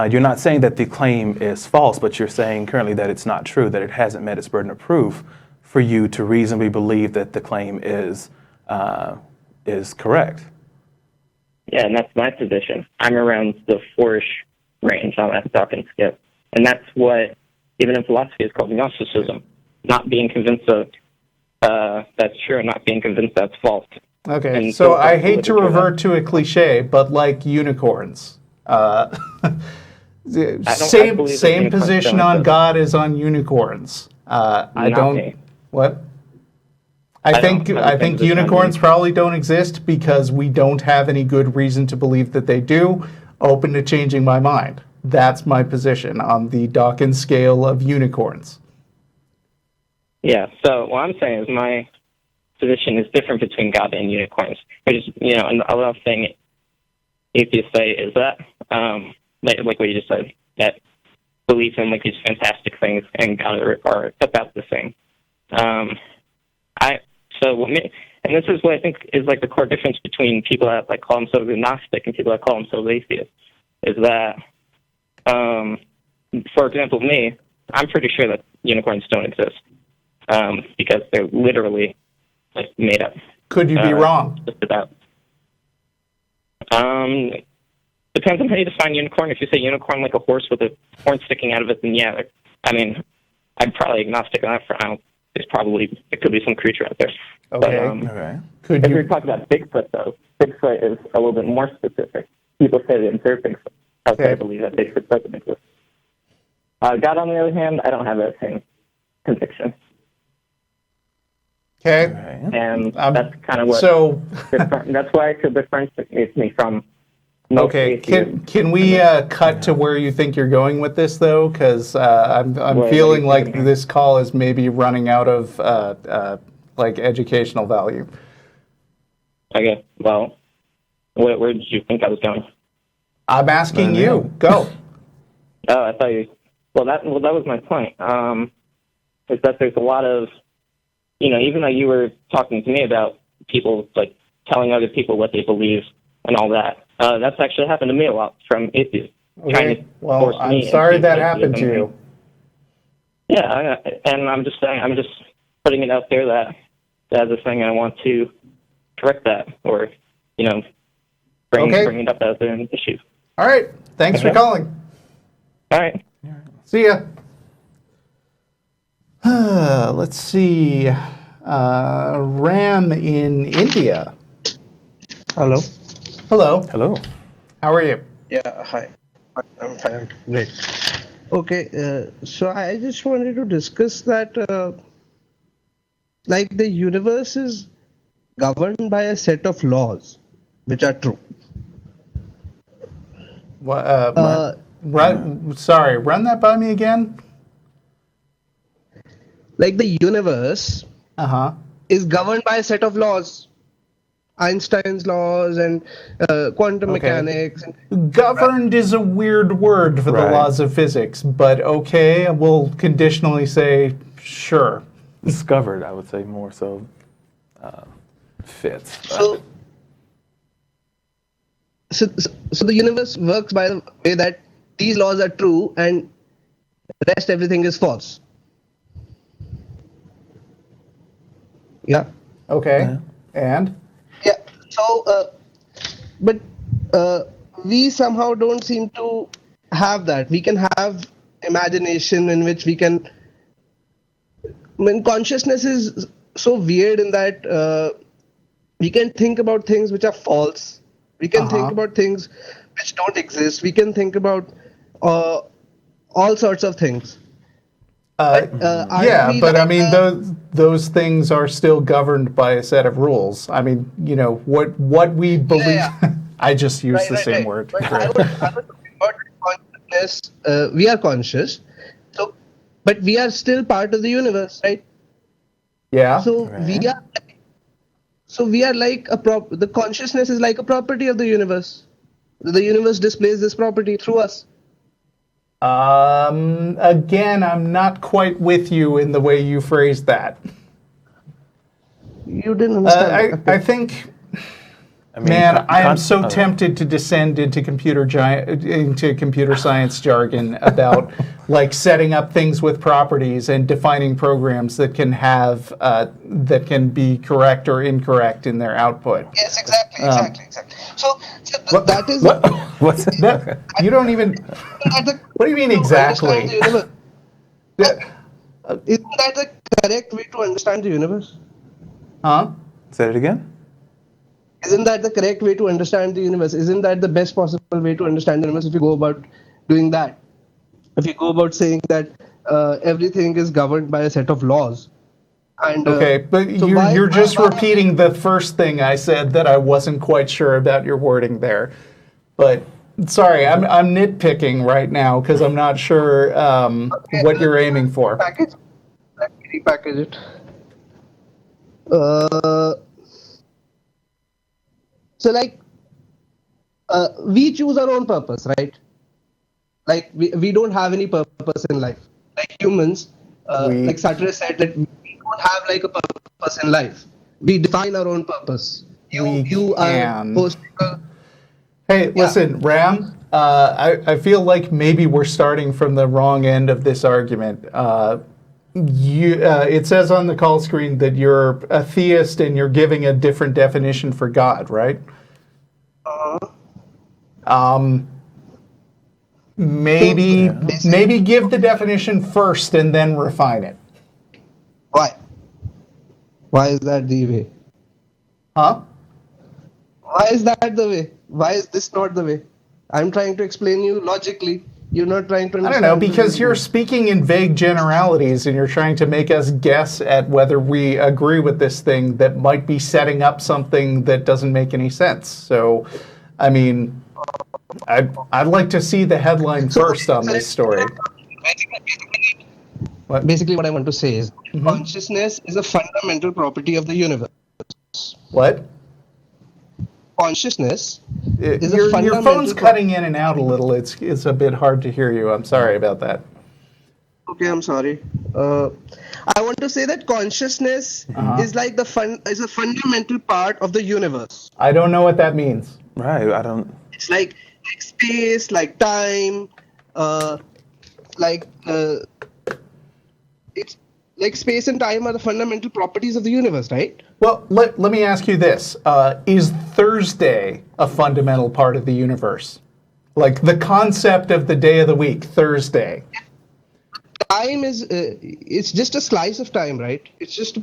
you're not saying that the claim is false, but you're saying currently that it's not true, that it hasn't met its burden of proof for you to reasonably believe that the claim is correct. Yeah, and that's my position. I'm around the 4-ish range on that Dawkins scale. And that's what, even in philosophy, is called Gnosticism. Not being convinced of that's true and not being convinced that's false. okay, And so so I hate to literature, revert to a cliche, but like unicorns. believe Same that unicorns position don't on exist. God as on unicorns. I Not don't. me. What? I think don't have the same think position on unicorns me. probably don't exist because we don't have any good reason to believe that they do. Open to changing my mind. That's my position on the Dawkins scale of unicorns. Yeah, so what I'm saying is my position is different between God and unicorns. Which is, and a lot of thing atheists say is that, like what you just said, that belief in these fantastic things and God are about the same. And this is what I think is the core difference between people that call themselves agnostic and people that call themselves atheists, is that, for example, me, I'm pretty sure that unicorns don't exist because they're literally made up. Could you be wrong? Just about. Depends on how you define unicorn. If you say unicorn like a horse with a horn sticking out of it, then yeah, I'm probably agnostic on that front. There could be some creature out there. Okay. Okay. Could If we're you? talking about Bigfoot, though, Bigfoot is a little bit more specific. People say they observe Bigfoot. Okay. I believe that Bigfoot doesn't exist. God, on the other hand, I don't have that same conviction. Okay. Okay. And that's kind of what. So, That's why it differentiates me from. most okay, atheists. can we cut to where you think you're going with this, though? Because I'm What feeling are you like thinking? this call is maybe running out of educational value. Okay. Well, where did you think I was going? I'm asking No, you. no. Go. Oh, I thought you. Well, that was my point. Is that there's a lot of, even though you were talking to me about people telling other people what they believe and all that, that's actually happened to me a lot from atheists. trying Okay. to Well, force I'm me sorry into that happened to atheism. you. Yeah, and I'm just saying, I'm just putting it out there that as a thing I want to correct that, or bring it up as an issue. All right. Thanks for Okay. calling. All right. See ya. Let's see. Ram in India. Hello. Hello. Hello. How are you? Yeah, hi. I'm fine. Great. Okay, so I just wanted to discuss that, like the universe is governed by a set of laws, which are true. What, Uh, sorry, run that by me again. like the universe Uh-huh. is governed by a set of laws, Einstein's laws and quantum Okay. mechanics. And, Governed is a weird word for the Right. laws of physics, but okay, we'll conditionally say sure. Discovered, I would say more so fits. but- so the universe works by the way that these laws are true and the rest everything is false. Yeah. Okay. Yeah. And? Yeah. So, but we somehow don't seem to have that. We can have imagination in which we can. I mean, consciousness is so weird in that we can think about things which are false. We can think about things which don't exist. We can think about all sorts of things. Aren't Yeah, we but I like mean, a- those things are still governed by a set of rules. I mean, what we believe. yeah. I just used the same right. word. But I was talking about consciousness. We are conscious, so but we are still part of the universe, right? Yeah. So we are like the consciousness is like a property of the universe. The universe displays this property through us. Again, I'm not quite with you in the way you phrased that. You didn't understand. I think. I mean, Man, I am so oh, tempted to descend into computer science jargon about like setting up things with properties and defining programs that that can be correct or incorrect in their output. Yes, exactly. So that is What's That you don't even. What do you mean exactly? Understand the universe. Yeah. Isn't that the correct way to understand the universe? Huh? Say it again. Isn't that the correct way to understand the universe? Isn't that the best possible way to understand the universe if you go about doing that? If you go about saying that everything is governed by a set of laws. And, Okay, but so you're just why- repeating the first thing I said that I wasn't quite sure about your wording there. But sorry, I'm nitpicking right now because I'm not sure what you're aiming for. Package? Repackage it. So like we choose our own purpose, right? Like we don't have any purpose in life. Like humans, like Sartre said that we don't have like a purpose in life. We define our own purpose. You are can. hosting a Hey, listen, Ram, I feel like maybe we're starting from the wrong end of this argument. It says on the call screen that you're a theist and you're giving a different definition for God, right? Maybe give the definition first and then refine it. why? Why is that the way? Huh? Why is that the way? Why is this not the way? I'm trying to explain you logically. You're not trying to I understand. don't know, because the- you're speaking in vague generalities and you're trying to make us guess at whether we agree with this thing that might be setting up something that doesn't make any sense. So, I mean, I'd like to see the headline first on this story. What? Basically, what I want to say is consciousness is a fundamental property of the universe. What? Consciousness is a Your fundamental phone's cutting in and out a little. It's a bit hard to hear you. I'm sorry about that. Okay, I'm sorry. I want to say that consciousness is like is a fundamental part of the universe. I don't know what that means. Right. I don't. It's like space, like time, like it's like space and time are the fundamental properties of the universe, right? Well, let me ask you this. Is Thursday a fundamental part of the universe? Like the concept of the day of the week, Thursday. Time is it's just a slice of time, right? It's just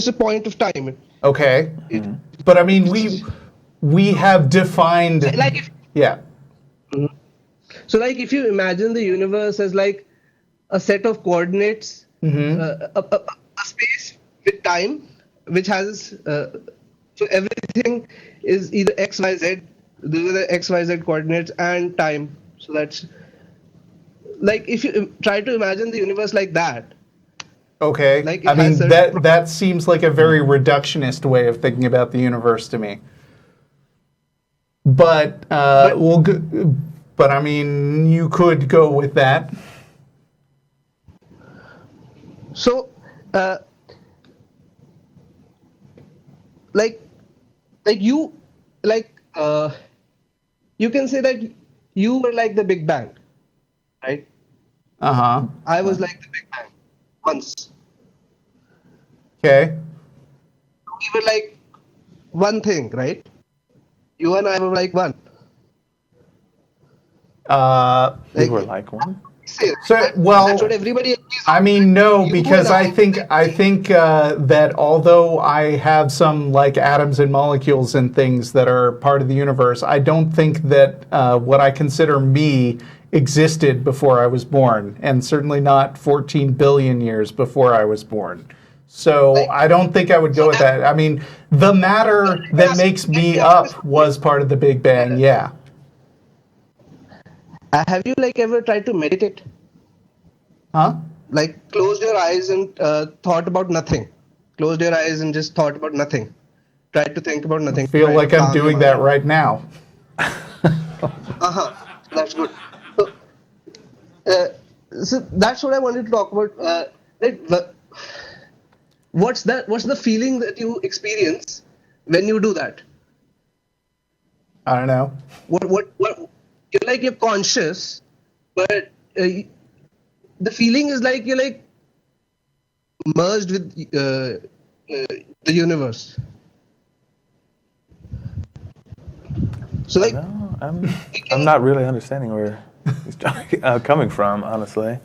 a point of time. Okay. But I mean, we have defined... Like if, Yeah. so like if you imagine the universe as like a set of coordinates, a space with time, which has so everything is either x, y, z. Those are the x, y, z coordinates and time. So that's like if you try to imagine the universe like that. Okay. Like it I mean, has certain that seems like a very reductionist way of thinking about the universe to me. But but I mean, you could go with that. So, like you, you can say that you were like the Big Bang, right? Uh-huh. I was like the Big Bang once. Okay. We were like one thing, right? You and I were like one. We were like one. Say that. So, well, That's what everybody agrees I on. mean, no, You because and I think that although I have some like atoms and molecules and things that are part of the universe, I don't think that what I consider me existed before I was born, and certainly not 14 billion years before I was born. So I don't think I would go with that. I mean, the matter that makes me up was part of the Big Bang, yeah. Have you like ever tried to meditate? Huh? Like closed your eyes and thought about nothing. Closed your eyes and just thought about nothing. Tried to think about nothing. I feel Tried like to I'm calm your doing mind. that right now. That's good. So that's what I wanted to talk about. What's the feeling that you experience when you do that? I don't know. What you're like you're conscious, but the feeling is like you're like merged with the universe. So like No, I'm not really understanding where he's coming from, honestly.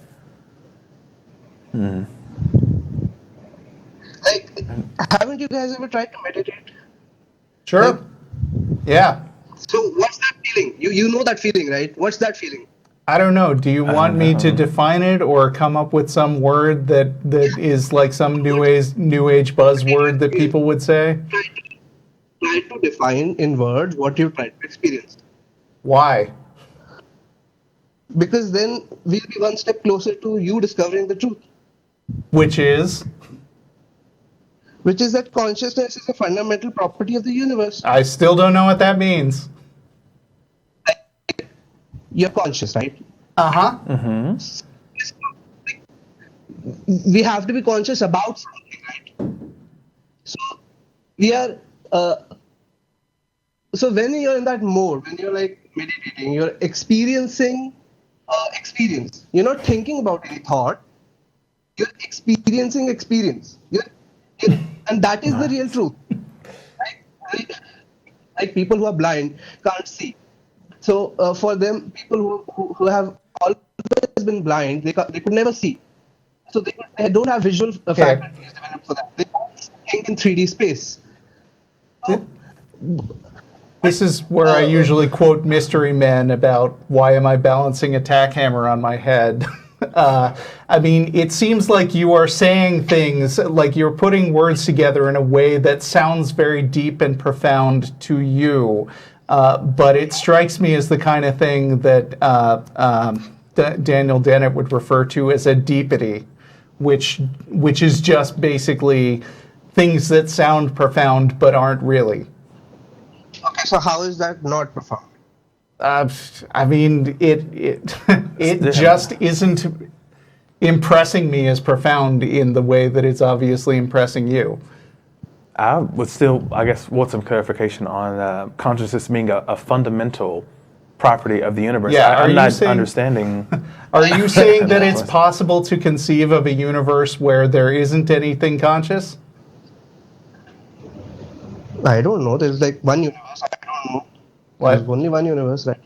like haven't you guys ever tried to meditate? Sure. Like, Yeah. so what's that feeling? You know that feeling, right? What's that feeling? I don't know. Do you want me to define it or come up with some word that is like some new age buzzword that people would say? Try to define in words what you try to experience. Why? Because then we'll be one step closer to you discovering the truth, Which is? which is that consciousness is a fundamental property of the universe. I still don't know what that means. You're conscious, right? Uh-huh. We have to be conscious about something, right? So we are. So when you're in that mode, when you're like meditating, you're experiencing experience. You're not thinking about any thought. You're experiencing experience. And that is the real truth. Right? Like people who are blind can't see. So for them, people who have always been blind, they could never see. So they don't have visual faculties developed for that. They can't think in 3D space. This is where I usually quote Mystery Men about why am I balancing a tack hammer on my head. I mean, it seems like you are saying things, like you're putting words together in a way that sounds very deep and profound to you. But it strikes me as the kind of thing that Daniel Dennett would refer to as a deepity, which is just basically things that sound profound but aren't really. Okay, so how is that not profound? I mean, it just isn't impressing me as profound in the way that it's obviously impressing you. I would still, I guess, want some clarification on consciousness being a fundamental property of the universe. Yeah, are I'm you not saying- understanding. Are you saying that it's possible to conceive of a universe where there isn't anything conscious? I don't know. There's like one universe. I don't know. There's What? only one universe, right?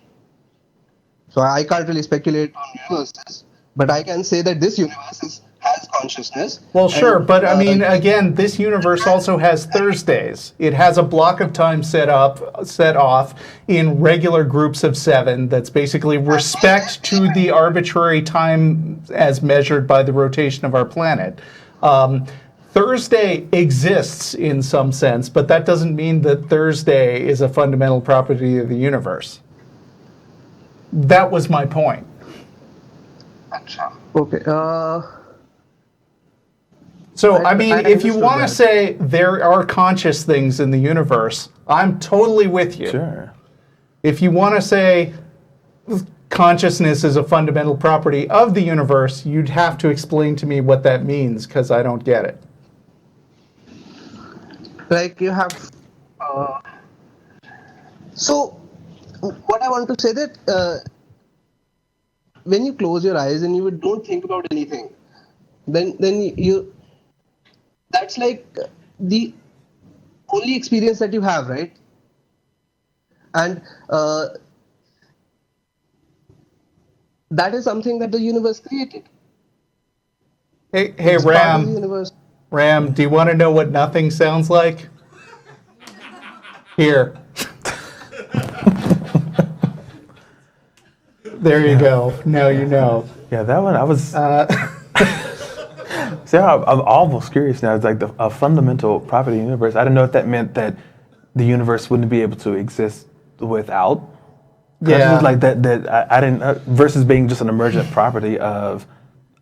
So I can't really speculate on universes, but I can say that this universe has consciousness. Well, sure, and, but I mean, again, this universe also has Thursdays. It has a block of time set off in regular groups of 7 that's basically respect to the arbitrary time as measured by the rotation of our planet. Thursday exists in some sense, but that doesn't mean that Thursday is a fundamental property of the universe. That was my point. Okay. So, I mean, I if you understood want to that. say there are conscious things in the universe, I'm totally with you. Sure. If you want to say consciousness is a fundamental property of the universe, you'd have to explain to me what that means, because I don't get it. Like you have. So, what I want to say that when you close your eyes and you don't think about anything, then you that's like the only experience that you have, right? And that is something that the universe created. Hey, It's part of the Ram, universe. Ram, do you want to know what nothing sounds like? Here. There you go. Now you know. Yeah, that one I was. See, I'm almost curious now. It's like a fundamental property of the universe. I didn't know if that meant that the universe wouldn't be able to exist without. 'Cause it's Yeah. just like that. I didn't versus being just an emergent property of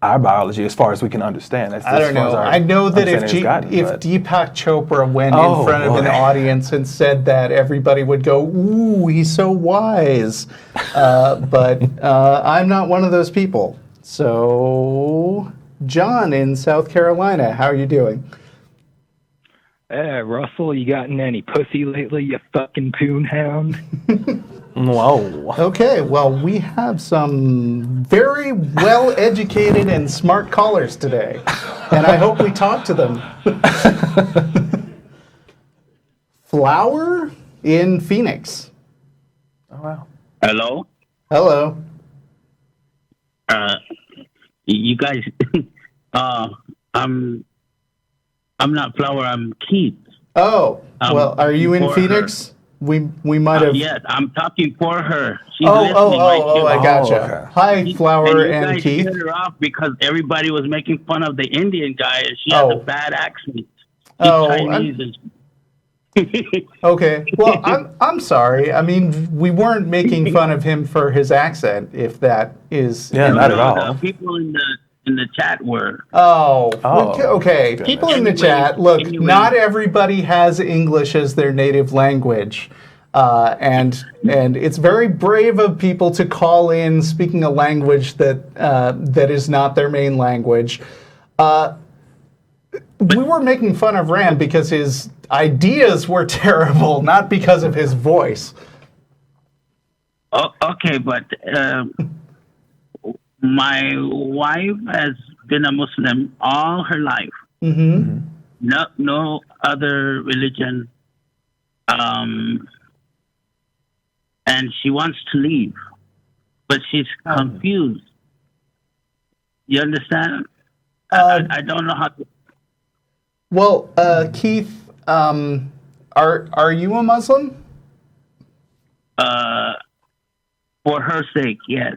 our biology, as far as we can understand. That's I don't as far as know. our I know that if understanding has gotten, but- Deepak Chopra went in Oh, front of an boy. audience and said that, everybody would go, "Ooh, he's so wise." But I'm not one of those people. So, John in South Carolina, how are you doing? Hey, Russell, you gotten any pussy lately, you fucking poon hound? Whoa. Okay, well, we have some very well-educated and smart callers today, and I hope we talk to them. Flower in Phoenix. Oh, wow. Hello? Hello. You guys, I'm not Flower, I'm Keith. Oh, well, are you in for Phoenix? We might have. Yes, I'm talking for her. She's Oh, listening right here. I gotcha. okay. Hi, Flower and you and guys Keith. scared her off because everybody was making fun of the Indian guy, and she has Oh. a bad accent. She's Oh, Chinese. Okay. Well, I'm sorry. I mean, we weren't making fun of him for his accent, if that is. Yeah, not at all. The people in the chat were. Oh, Oh, okay. goodness. People in the Anyway, chat, look, anyway. not everybody has English as their native language. And it's very brave of people to call in speaking a language that is not their main language. We were making fun of Ram because his ideas were terrible, not because of his voice. Oh, okay, but my wife has been a Muslim all her life. Mm-hmm. No other religion. And she wants to leave, but she's confused. You understand? I don't know how to. Well, Keith, are you a Muslim? For her sake, yes.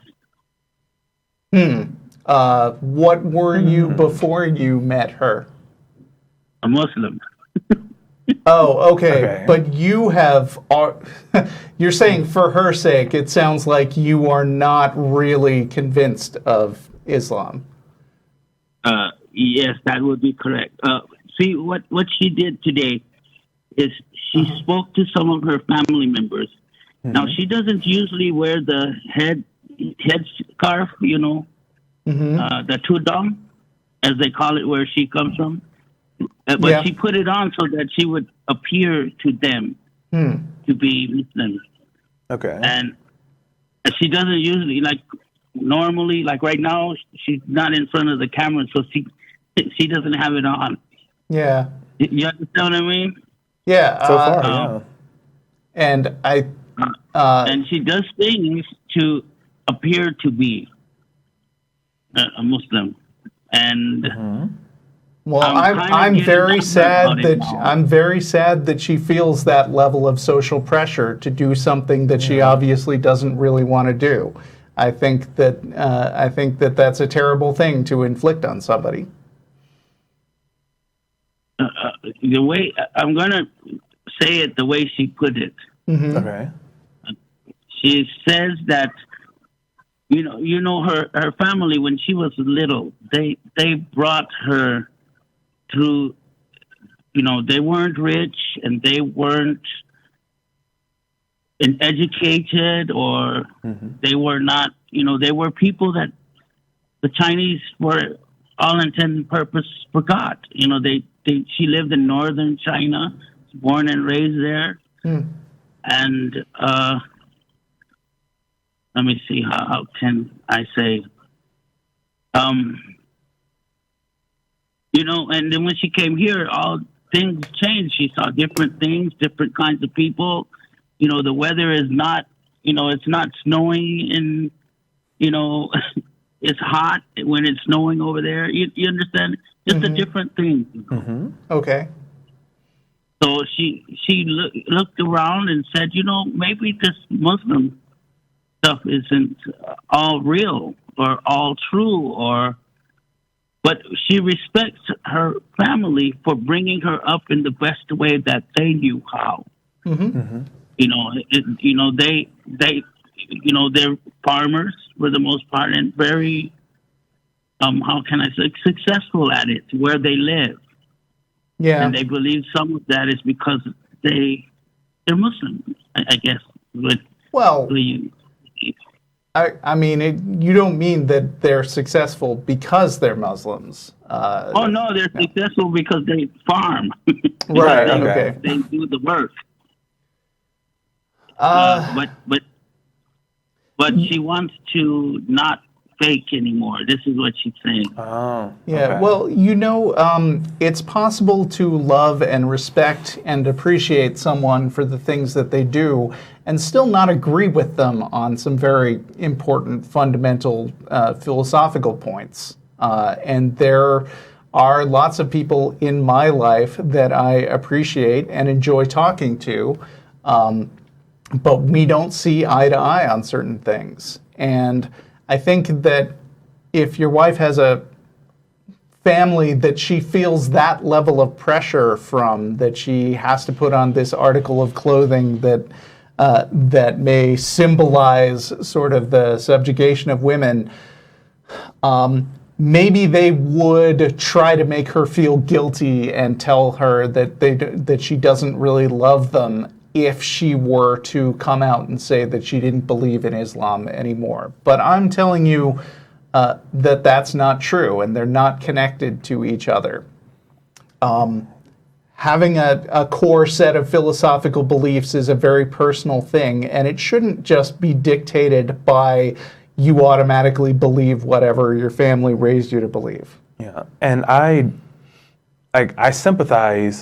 What were you before you met her? A Muslim. Oh, okay. Okay. But you have. You're saying for her sake. It sounds like you are not really convinced of Islam. Yes, that would be correct. See, what she did today is she spoke to some of her family members. Now, she doesn't usually wear the head scarf, you know, the tudong, as they call it where she comes from. But Yeah. she put it on so that she would appear to them to be Muslim. Okay. And She doesn't usually, like, normally, like right now, she's not in front of the camera, so she doesn't have it on. Yeah. You understand what I mean? Yeah. So far, yeah. And and she does things to appear to be a Muslim. And well, I'm kind of I'm getting very upset sad about it that now. I'm very sad that she feels that level of social pressure to do something that she obviously doesn't really want to do. I think that that's a terrible thing to inflict on somebody. The way I'm gonna say it, the way she put it. Okay. She says that you know her family, when she was little, they brought her through. They weren't rich and they weren't educated, or they were not. They were people that the Chinese were, all intent and purpose, forgot. She lived in northern China, born and raised there, and let me see, how can I say, and then when she came here, all things changed. She saw different things, different kinds of people. The weather is not, it's not snowing in, it's hot when it's snowing over there. You understand? Just a different thing. Okay. So she looked around and said, maybe this Muslim stuff isn't all real or all true, but she respects her family for bringing her up in the best way that they knew how. They're farmers for the most part, and very, how can I say, successful at it where they live. Yeah. And they believe some of that is because they're Muslim, I guess. Well, I mean, you don't mean that they're successful because they're Muslims. No, they're successful because they farm. Right. They, Okay. They do the work. But she wants to not fake anymore. This is what she's saying. Oh. Yeah, okay. well, it's possible to love and respect and appreciate someone for the things that they do and still not agree with them on some very important fundamental philosophical points. And there are lots of people in my life that I appreciate and enjoy talking to, but we don't see eye to eye on certain things. And I think that if your wife has a family that she feels that level of pressure from, that she has to put on this article of clothing that may symbolize sort of the subjugation of women, maybe they would try to make her feel guilty and tell her that she doesn't really love them if she were to come out and say that she didn't believe in Islam anymore. But I'm telling you that that's not true, and they're not connected to each other. Having a core set of philosophical beliefs is a very personal thing, and it shouldn't just be dictated by you automatically believe whatever your family raised you to believe. Yeah, and I sympathize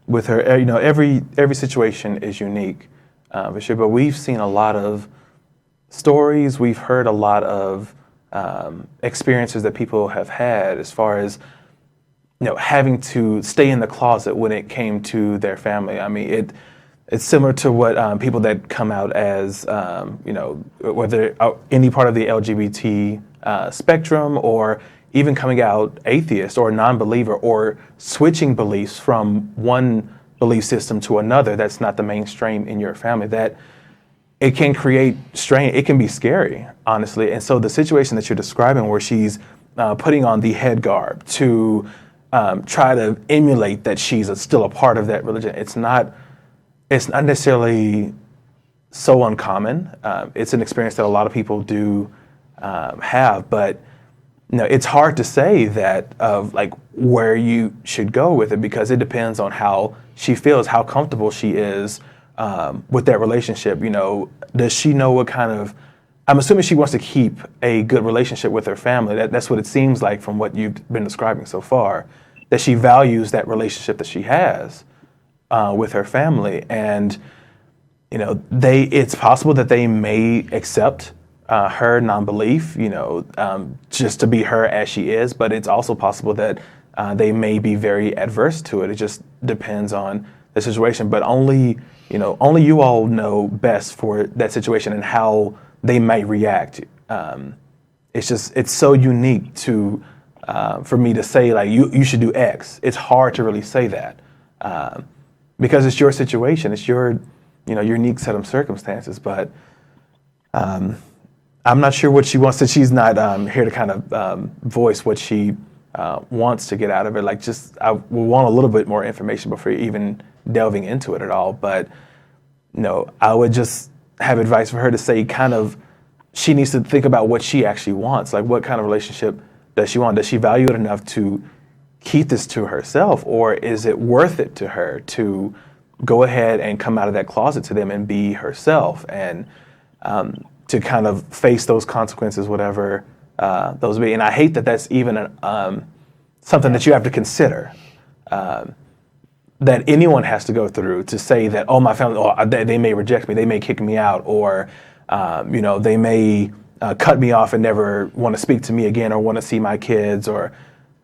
with her. Every situation is unique, for sure. But we've seen a lot of stories. We've heard a lot of experiences that people have had, as far as having to stay in the closet when it came to their family. I mean, it's similar to what people that come out as whether any part of the LGBT spectrum, or even coming out atheist or non-believer, or switching beliefs from one belief system to another that's not the mainstream in your family, that it can create strain. It can be scary, honestly. And so the situation that you're describing, where she's putting on the head garb to try to emulate that she's still a part of that religion, it's not necessarily so uncommon. It's an experience that a lot of people do have, but it's hard to say that of like where you should go with it, because it depends on how she feels, how comfortable she is with that relationship. Does she know what kind of I'm assuming she wants to keep a good relationship with her family. That's what it seems like from what you've been describing so far, that she values that relationship that she has with her family. And, you know, it's possible that they may accept her non-belief, you know, just to be her as she is, but it's also possible that they may be very adverse to it. It just depends on the situation. But only you all know best for that situation and how they might react. It's so unique to for me to say, like, you should do X. It's hard to really say that because it's your situation. It's your unique set of circumstances. But I'm not sure what she wants. That she's not here to kind of voice what she wants to get out of it. Like, I will want a little bit more information before even delving into it at all. But I would just have advice for her to say, kind of, she needs to think about what she actually wants. Like, what kind of relationship does she want? Does she value it enough to keep this to herself, or is it worth it to her to go ahead and come out of that closet to them and be herself, and to kind of face those consequences, whatever those be? And I hate that that's even something that you have to consider, that anyone has to go through, to say that, oh, my family, they may reject me, they may kick me out, or they may cut me off and never want to speak to me again, or want to see my kids, or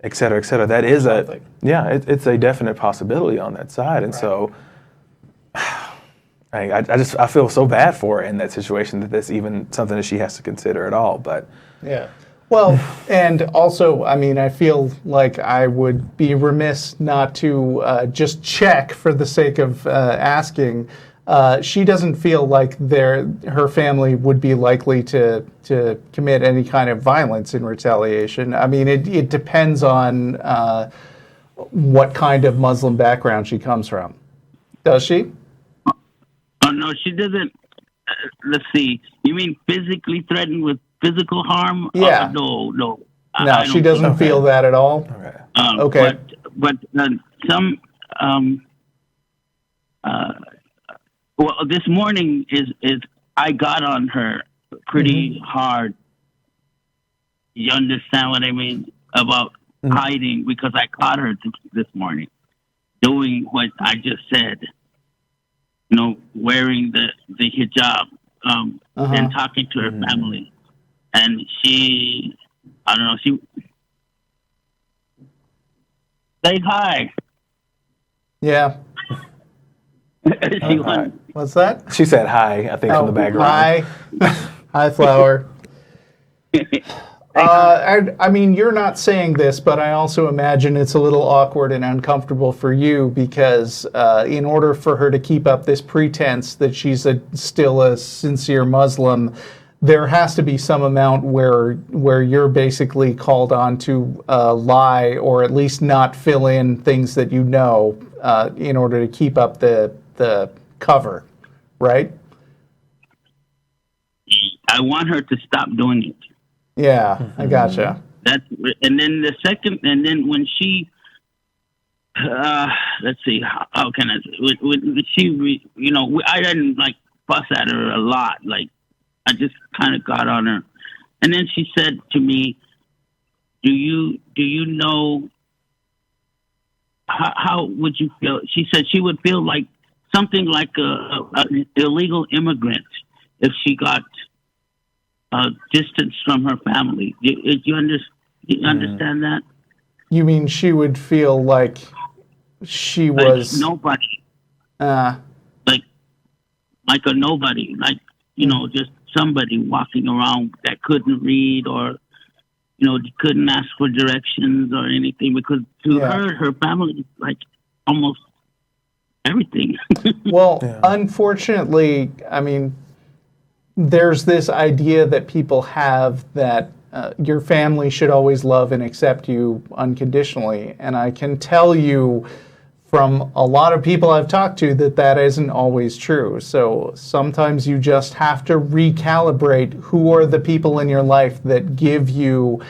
et cetera, et cetera. That is it's a definite possibility on that side. And so I feel so bad for her in that situation, that that's even something that she has to consider at all. But yeah. Well, and also, I mean, I feel like I would be remiss not to just check for the sake of asking. She doesn't feel like her family would be likely to commit any kind of violence in retaliation. I mean, it depends on what kind of Muslim background she comes from. Does she? Oh, no, she doesn't. Let's see. You mean physically threatened with physical harm? Yeah. No. No, I she doesn't feel that at all? Okay. But some... well, this morning is I got on her pretty hard. You understand what I mean about hiding, because I caught her this morning doing what I just said. Wearing the hijab and talking to her family, and she, I don't know, she said hi. Yeah. What's that? She said hi, I think, from the background. Hi. Hi, Flower. I mean, you're not saying this, but I also imagine it's a little awkward and uncomfortable for you, because in order for her to keep up this pretense that she's still a sincere Muslim, there has to be some amount where you're basically called on to lie, or at least not fill in things that you know, in order to keep up the cover, right? I want her to stop doing it. Yeah, I gotcha. And then when she, let's see, how can I? When she, I didn't like fuss at her a lot. Like, I just kind of got on her, and then she said to me, "Do you know how would you feel?" She said she would feel like something like an illegal immigrant if she got distance from her family. Do you understand that? You mean she would feel like she was nobody, like a nobody, like just somebody walking around that couldn't read, or couldn't ask for directions or anything, because to her family is like almost everything. Well, unfortunately, I mean, there's this idea that people have that your family should always love and accept you unconditionally. And I can tell you from a lot of people I've talked to that isn't always true. So sometimes you just have to recalibrate who are the people in your life that give you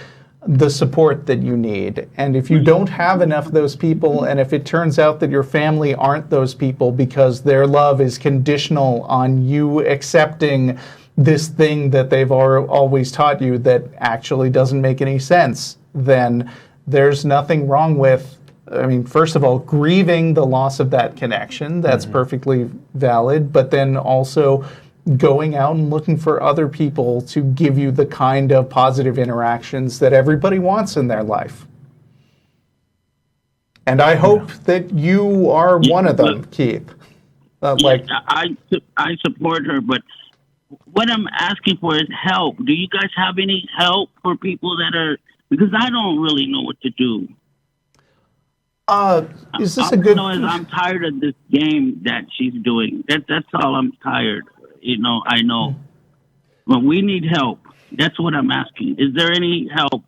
the support that you need. And if you don't have enough of those people, and if it turns out that your family aren't those people because their love is conditional on you accepting this thing that they've always taught you that actually doesn't make any sense, then there's nothing wrong with, I mean, first of all, grieving the loss of that connection. That's perfectly valid. But then also going out and looking for other people to give you the kind of positive interactions that everybody wants in their life. And I hope that you are one of them, Keith. I support her, but what I'm asking for is help. Do you guys have any help for people that are, because I don't really know what to do. Is this a good? I'm tired of this game that she's doing. That's all. I'm tired. I know, but we need help. That's what I'm asking. Is there any help?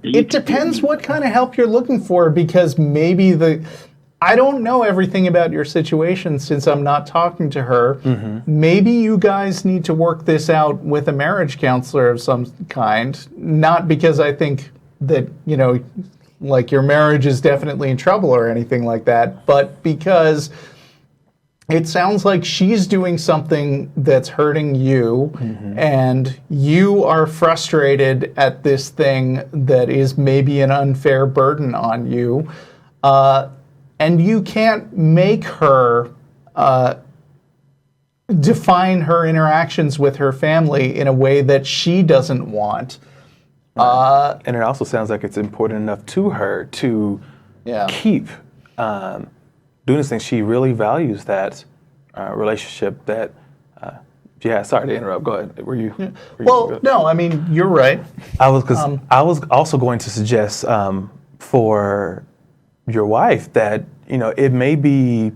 It depends what kind of help you're looking for, because maybe I don't know everything about your situation since I'm not talking to her. Maybe you guys need to work this out with a marriage counselor of some kind, not because I think that, like your marriage is definitely in trouble or anything like that, but because it sounds like she's doing something that's hurting you, and you are frustrated at this thing that is maybe an unfair burden on you, and you can't make her define her interactions with her family in a way that she doesn't want. And it also sounds like it's important enough to her to keep doing this thing. She really values that relationship. That, sorry to interrupt. Go ahead. Were you? No. I mean, you're right. I was also going to suggest for your wife that it may be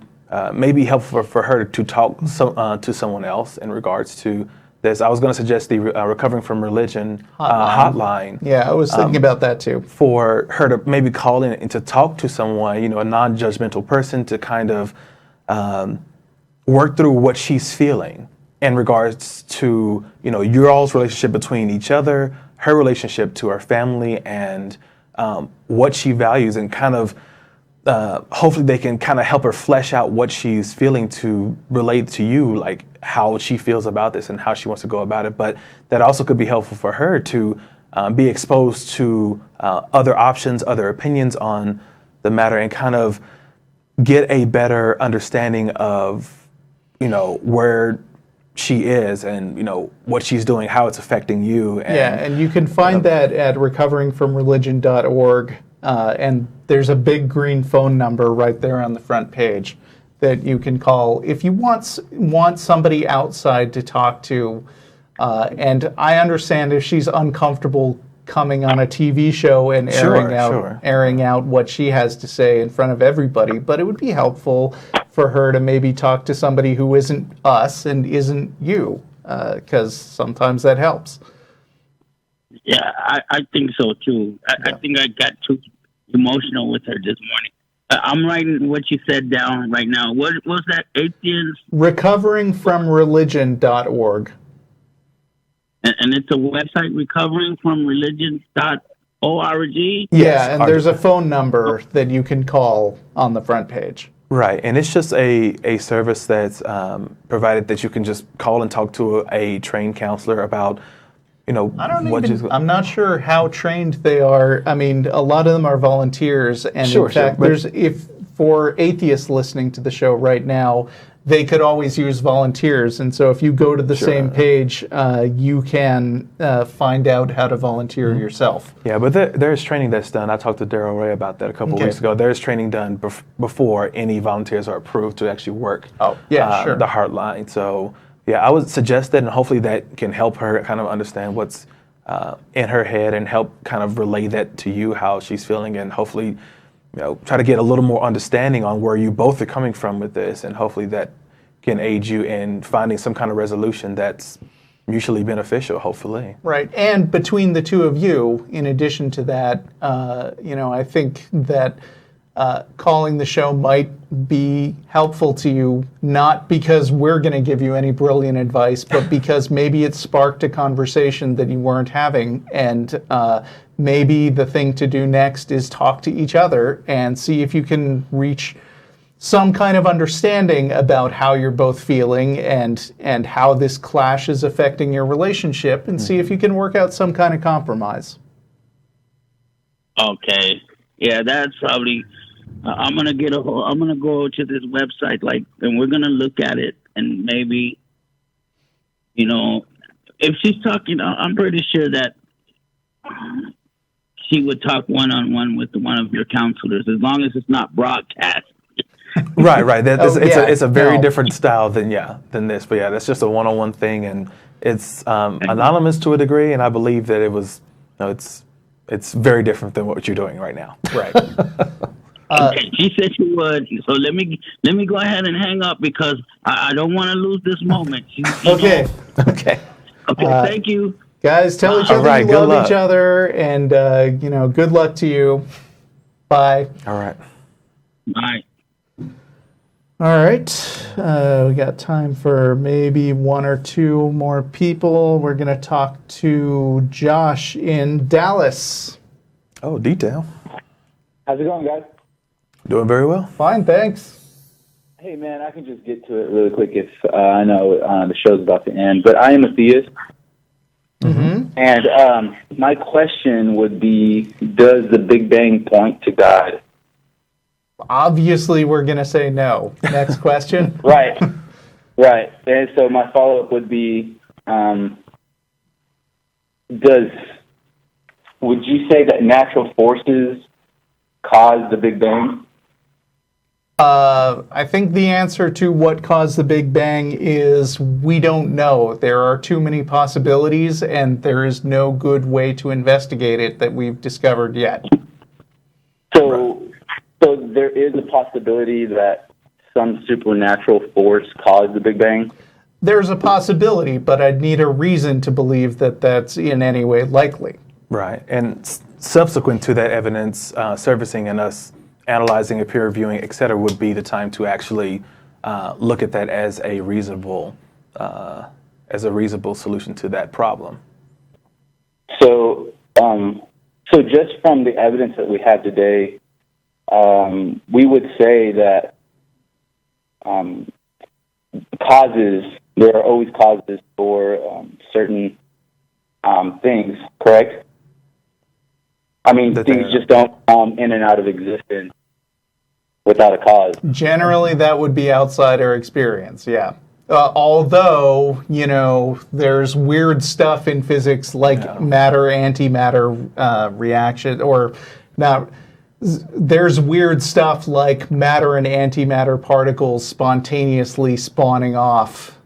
helpful for her to talk to someone else in regards to this. I was going to suggest the Recovering from Religion hotline. Yeah, I was thinking about that too. For her to maybe call in and to talk to someone, a non-judgmental person, to kind of work through what she's feeling in regards to, your all's relationship between each other, her relationship to her family, and what she values, and kind of hopefully they can kind of help her flesh out what she's feeling to relate to you, like how she feels about this and how she wants to go about it. But that also could be helpful for her to be exposed to other options, other opinions on the matter, and kind of get a better understanding of, where she is and, what she's doing, how it's affecting you. And you can find that at recoveringfromreligion.org. And there's a big green phone number right there on the front page that you can call if you want somebody outside to talk to. And I understand if she's uncomfortable coming on a TV show and airing out what she has to say in front of everybody, but it would be helpful for her to maybe talk to somebody who isn't us and isn't you, because sometimes that helps. Yeah, I think so too. I think I got too emotional with her this morning. I'm writing what you said down right now. What was that? Atheist? Recoveringfromreligion.org. And it's a website, recoveringfromreligion.org? Yeah, and there's a phone number that you can call on the front page. Right, and it's just a service that's provided that you can just call and talk to a trained counselor about, I'm not sure how trained they are. I mean, a lot of them are volunteers, and in fact, if for atheists listening to the show right now, they could always use volunteers. And so if you go to the same page, you can find out how to volunteer yourself. Yeah, but there's training that's done. I talked to Daryl Ray about that a couple of weeks ago. There's training done before any volunteers are approved to actually work the Heartline. So yeah, I would suggest that, and hopefully that can help her kind of understand what's in her head and help kind of relay that to you, how she's feeling, and hopefully try to get a little more understanding on where you both are coming from with this, and hopefully that can aid you in finding some kind of resolution that's mutually beneficial, hopefully. Right, and between the two of you, in addition to that, I think that calling the show might be helpful to you, not because we're going to give you any brilliant advice, but because maybe it sparked a conversation that you weren't having, and maybe the thing to do next is talk to each other and see if you can reach some kind of understanding about how you're both feeling and how this clash is affecting your relationship, and see if you can work out some kind of compromise. Okay. Yeah, that's probably. I'm gonna go to this website, and we're gonna look at it, and maybe, if she's talking, I'm pretty sure that she would talk one-on-one with one of your counselors, as long as it's not broadcast. Right. It's a very No. different style than this. But yeah, that's just a one-on-one thing, and it's anonymous to a degree. And I believe that it was, it's very different than what you're doing right now. Right. Okay, she said she would. So let me go ahead and hang up because I don't want to lose this moment. Okay. Okay. Okay. Thank you. Guys, tell each other right, you good love luck. each other, and good luck to you. Bye. All right. Bye. All right. We got time for maybe one or two more people. We're going to talk to Josh in Dallas. Oh, detail. How's it going, guys? Doing very well. Fine, thanks. Hey, man, I can just get to it really quick if I know the show's about to end. But I am a theist. Mm-hmm. And my question would be, does the Big Bang point to God? Obviously, we're going to say no. Next question. Right. And so my follow-up would be, would you say that natural forces caused the Big Bang? I think the answer to what caused the Big Bang is we don't know. There are too many possibilities, and there is no good way to investigate it that we've discovered yet. So there is a possibility that some supernatural force caused the Big Bang? There's a possibility, but I'd need a reason to believe that that's in any way likely. Right. And subsequent to that evidence surfacing and us analyzing it, peer reviewing, et cetera, would be the time to actually look at that as a reasonable solution to that problem. So just from the evidence that we have today, we would say that there are always causes for certain things, correct? I mean, things just don't come in and out of existence without a cause. Generally, that would be outside our experience, yeah. Although, there's weird stuff in physics like matter-antimatter reaction, or not. There's weird stuff like matter and antimatter particles spontaneously spawning off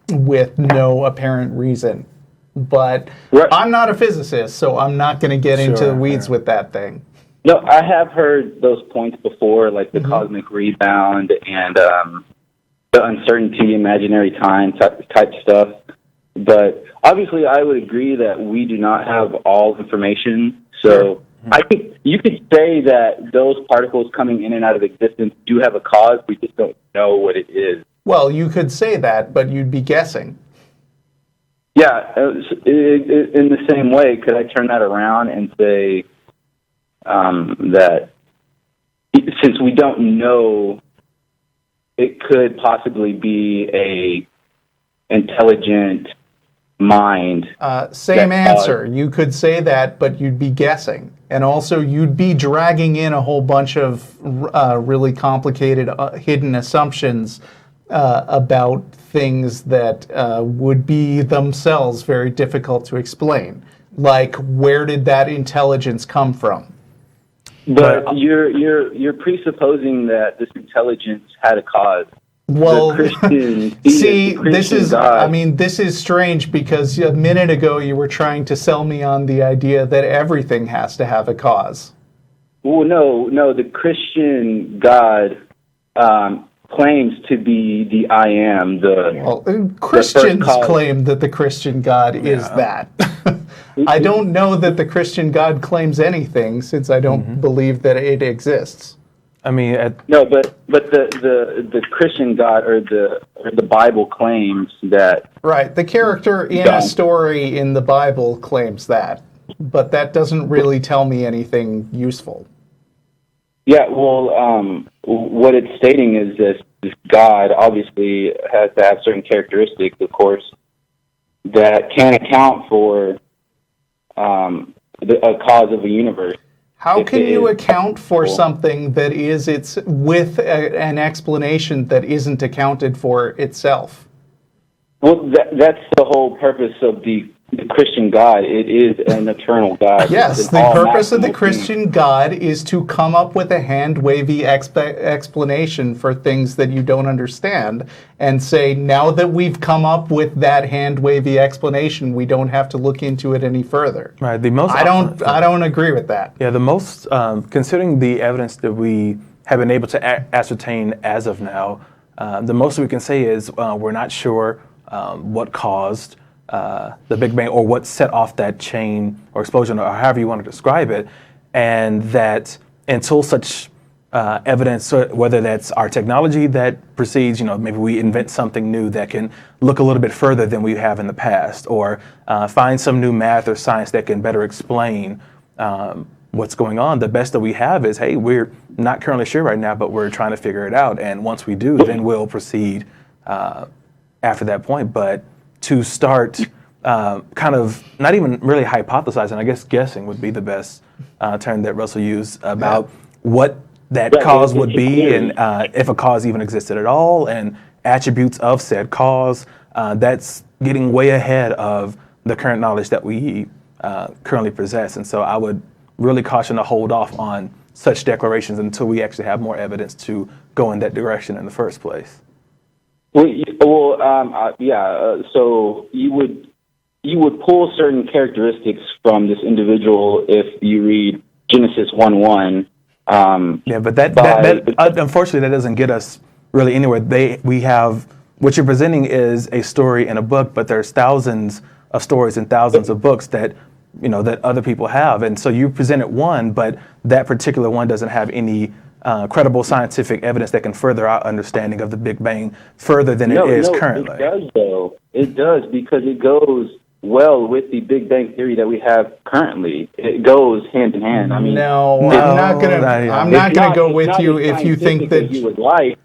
with no apparent reason. But I'm not a physicist, so I'm not going to get into the weeds with that thing. No, I have heard those points before, like the cosmic rebound and the uncertainty, imaginary time type stuff. But obviously, I would agree that we do not have all information. So I think you could say that those particles coming in and out of existence do have a cause. We just don't know what it is. Well, you could say that, but you'd be guessing. Yeah, in the same way, could I turn that around and say that since we don't know, it could possibly be a intelligent mind? Same answer. You could say that, but you'd be guessing. And also, you'd be dragging in a whole bunch of really complicated hidden assumptions about things that would be themselves very difficult to explain. Like, where did that intelligence come from? But you're presupposing that this intelligence had a cause. Well, see, this is strange because a minute ago you were trying to sell me on the idea that everything has to have a cause. Well, no, the Christian God claims to be the I am. Christians claim that the Christian God is that. I don't know that the Christian God claims anything, since I don't believe that it exists. I mean, no, but the Christian God or the Bible claims that. Right, the character in a story in the Bible claims that, but that doesn't really tell me anything useful. Yeah, well, what it's stating is this God obviously has to have certain characteristics, of course, that can account for a cause of a universe. How can you account for something that is with an explanation that isn't accounted for itself? Well, that's the whole purpose of the Christian God. It is an eternal God. Yes, the purpose of the Christian God is to come up with a hand-wavy explanation for things that you don't understand and say, now that we've come up with that hand-wavy explanation, we don't have to look into it any further. Right. I don't agree with that. Yeah, the most, considering the evidence that we have been able to ascertain as of now, the most we can say is we're not sure what caused the Big Bang, or what set off that chain or explosion, or however you want to describe it, and that until such evidence, whether that's our technology that proceeds, maybe we invent something new that can look a little bit further than we have in the past, or find some new math or science that can better explain what's going on. The best that we have is, hey, we're not currently sure right now, but we're trying to figure it out, and once we do, then we'll proceed after that point. But to start kind of not even really hypothesizing, I guess guessing would be the best term that Russell used about what that cause would be, and if a cause even existed at all, and attributes of said cause. That's getting way ahead of the current knowledge that we currently possess. And so I would really caution to hold off on such declarations until we actually have more evidence to go in that direction in the first place. So you would pull certain characteristics from this individual if you read Genesis 1:1. Yeah, but that unfortunately that doesn't get us really anywhere. We have what you're presenting is a story in a book, but there's thousands of stories and thousands of books that that other people have, and so you presented one, but that particular one doesn't have any credible scientific evidence that can further our understanding of the Big Bang further than it is currently. It does, though. It does, because it goes well with the Big Bang theory that we have currently. It goes hand in hand. I mean, I'm not gonna go with you if you think that you would like.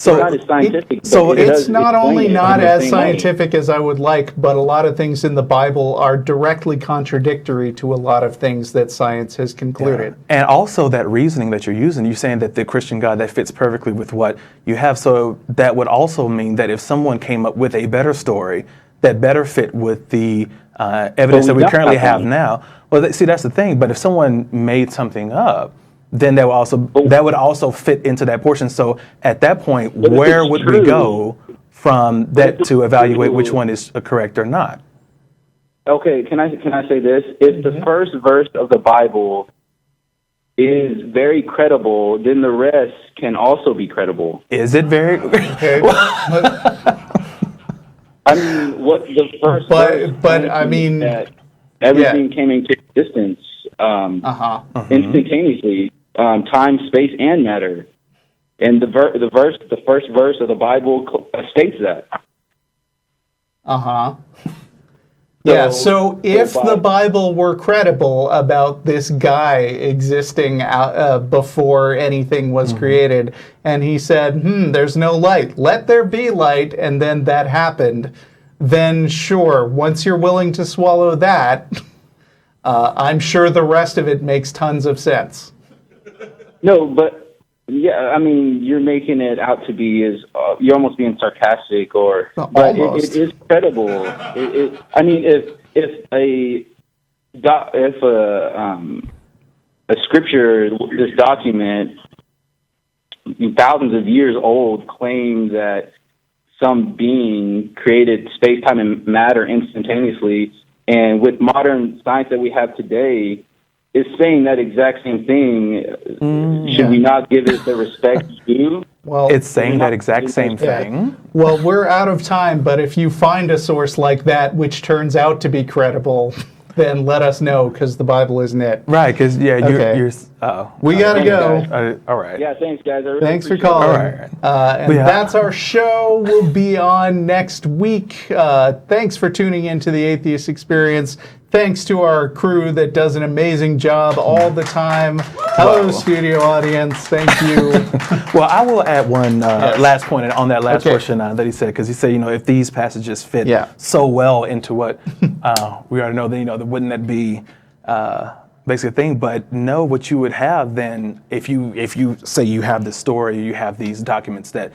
So not as scientific. It's not only not as scientific as I would like, but a lot of things in the Bible are directly contradictory to a lot of things that science has concluded. Yeah. And also that reasoning that you're saying that the Christian God, that fits perfectly with what you have. So that would also mean that if someone came up with a better story that better fit with the evidence that we currently have now, well, see, that's the thing. But if someone made something up, then that would also fit into that portion. So at that point, where would we go from that to evaluate which one is correct or not? Okay, can I say this? If the first verse of the Bible is very credible, then the rest can also be credible. Is it very? Okay. I mean, what the first verse? But I mean, that everything came into existence instantaneously. Time, space, and matter, and the first verse of the Bible states that. So if the Bible were credible about this guy existing before anything was created, and he said, there's no light, let there be light, and then that happened, then sure, once you're willing to swallow that, I'm sure the rest of it makes tons of sense. No, but yeah, I mean, you're making it out to be you're almost being sarcastic, but it is credible. I mean, if a scripture, this document, thousands of years old, claims that some being created space, time, and matter instantaneously, and with modern science that we have today, is saying that exact same thing. Should we not give it the respect due? Well, it's saying that exact same thing. Well, we're out of time, but if you find a source like that which turns out to be credible, then let us know, because the Bible isn't it. Right, because you're we gotta go. All right. Yeah, thanks, guys. Thanks for calling. All right. That's our show. We'll be on next week. Thanks for tuning in to the Atheist Experience. Thanks to our crew that does an amazing job all the time. Hello, Wow. studio audience. Thank you. Well, I will add one Yes. last point on that last Okay. portion that he said, because he said, if these passages fit so well into what we already know, then, wouldn't that be basically a thing? But no, what you would have then, if you say you have this story, you have these documents that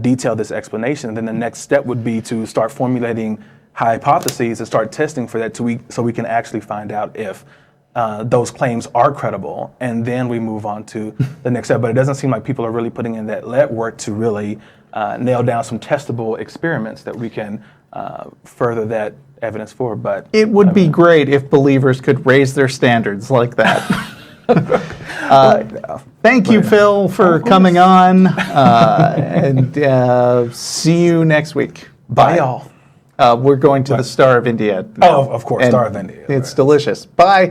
detail this explanation, then the next step would be to start formulating hypotheses and start testing for that so we can actually find out if those claims are credible, and then we move on to the next step. But it doesn't seem like people are really putting in that legwork to really nail down some testable experiments that we can further that evidence for. But It would be great if believers could raise their standards like that. Thank you, Phil, for coming on, and see you next week. Bye, y'all. We're going to the Star of India. Oh, of course, Star of India. It's delicious. Bye.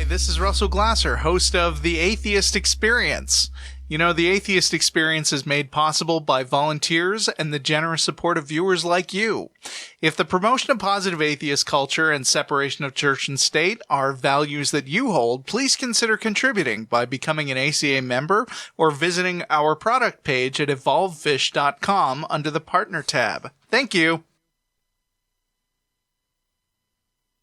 This is Russell Glasser, host of The Atheist Experience. The Atheist Experience is made possible by volunteers and the generous support of viewers like you. If the promotion of positive atheist culture and separation of church and state are values that you hold, please consider contributing by becoming an ACA member or visiting our product page at evolvefish.com under the Partner tab. Thank you.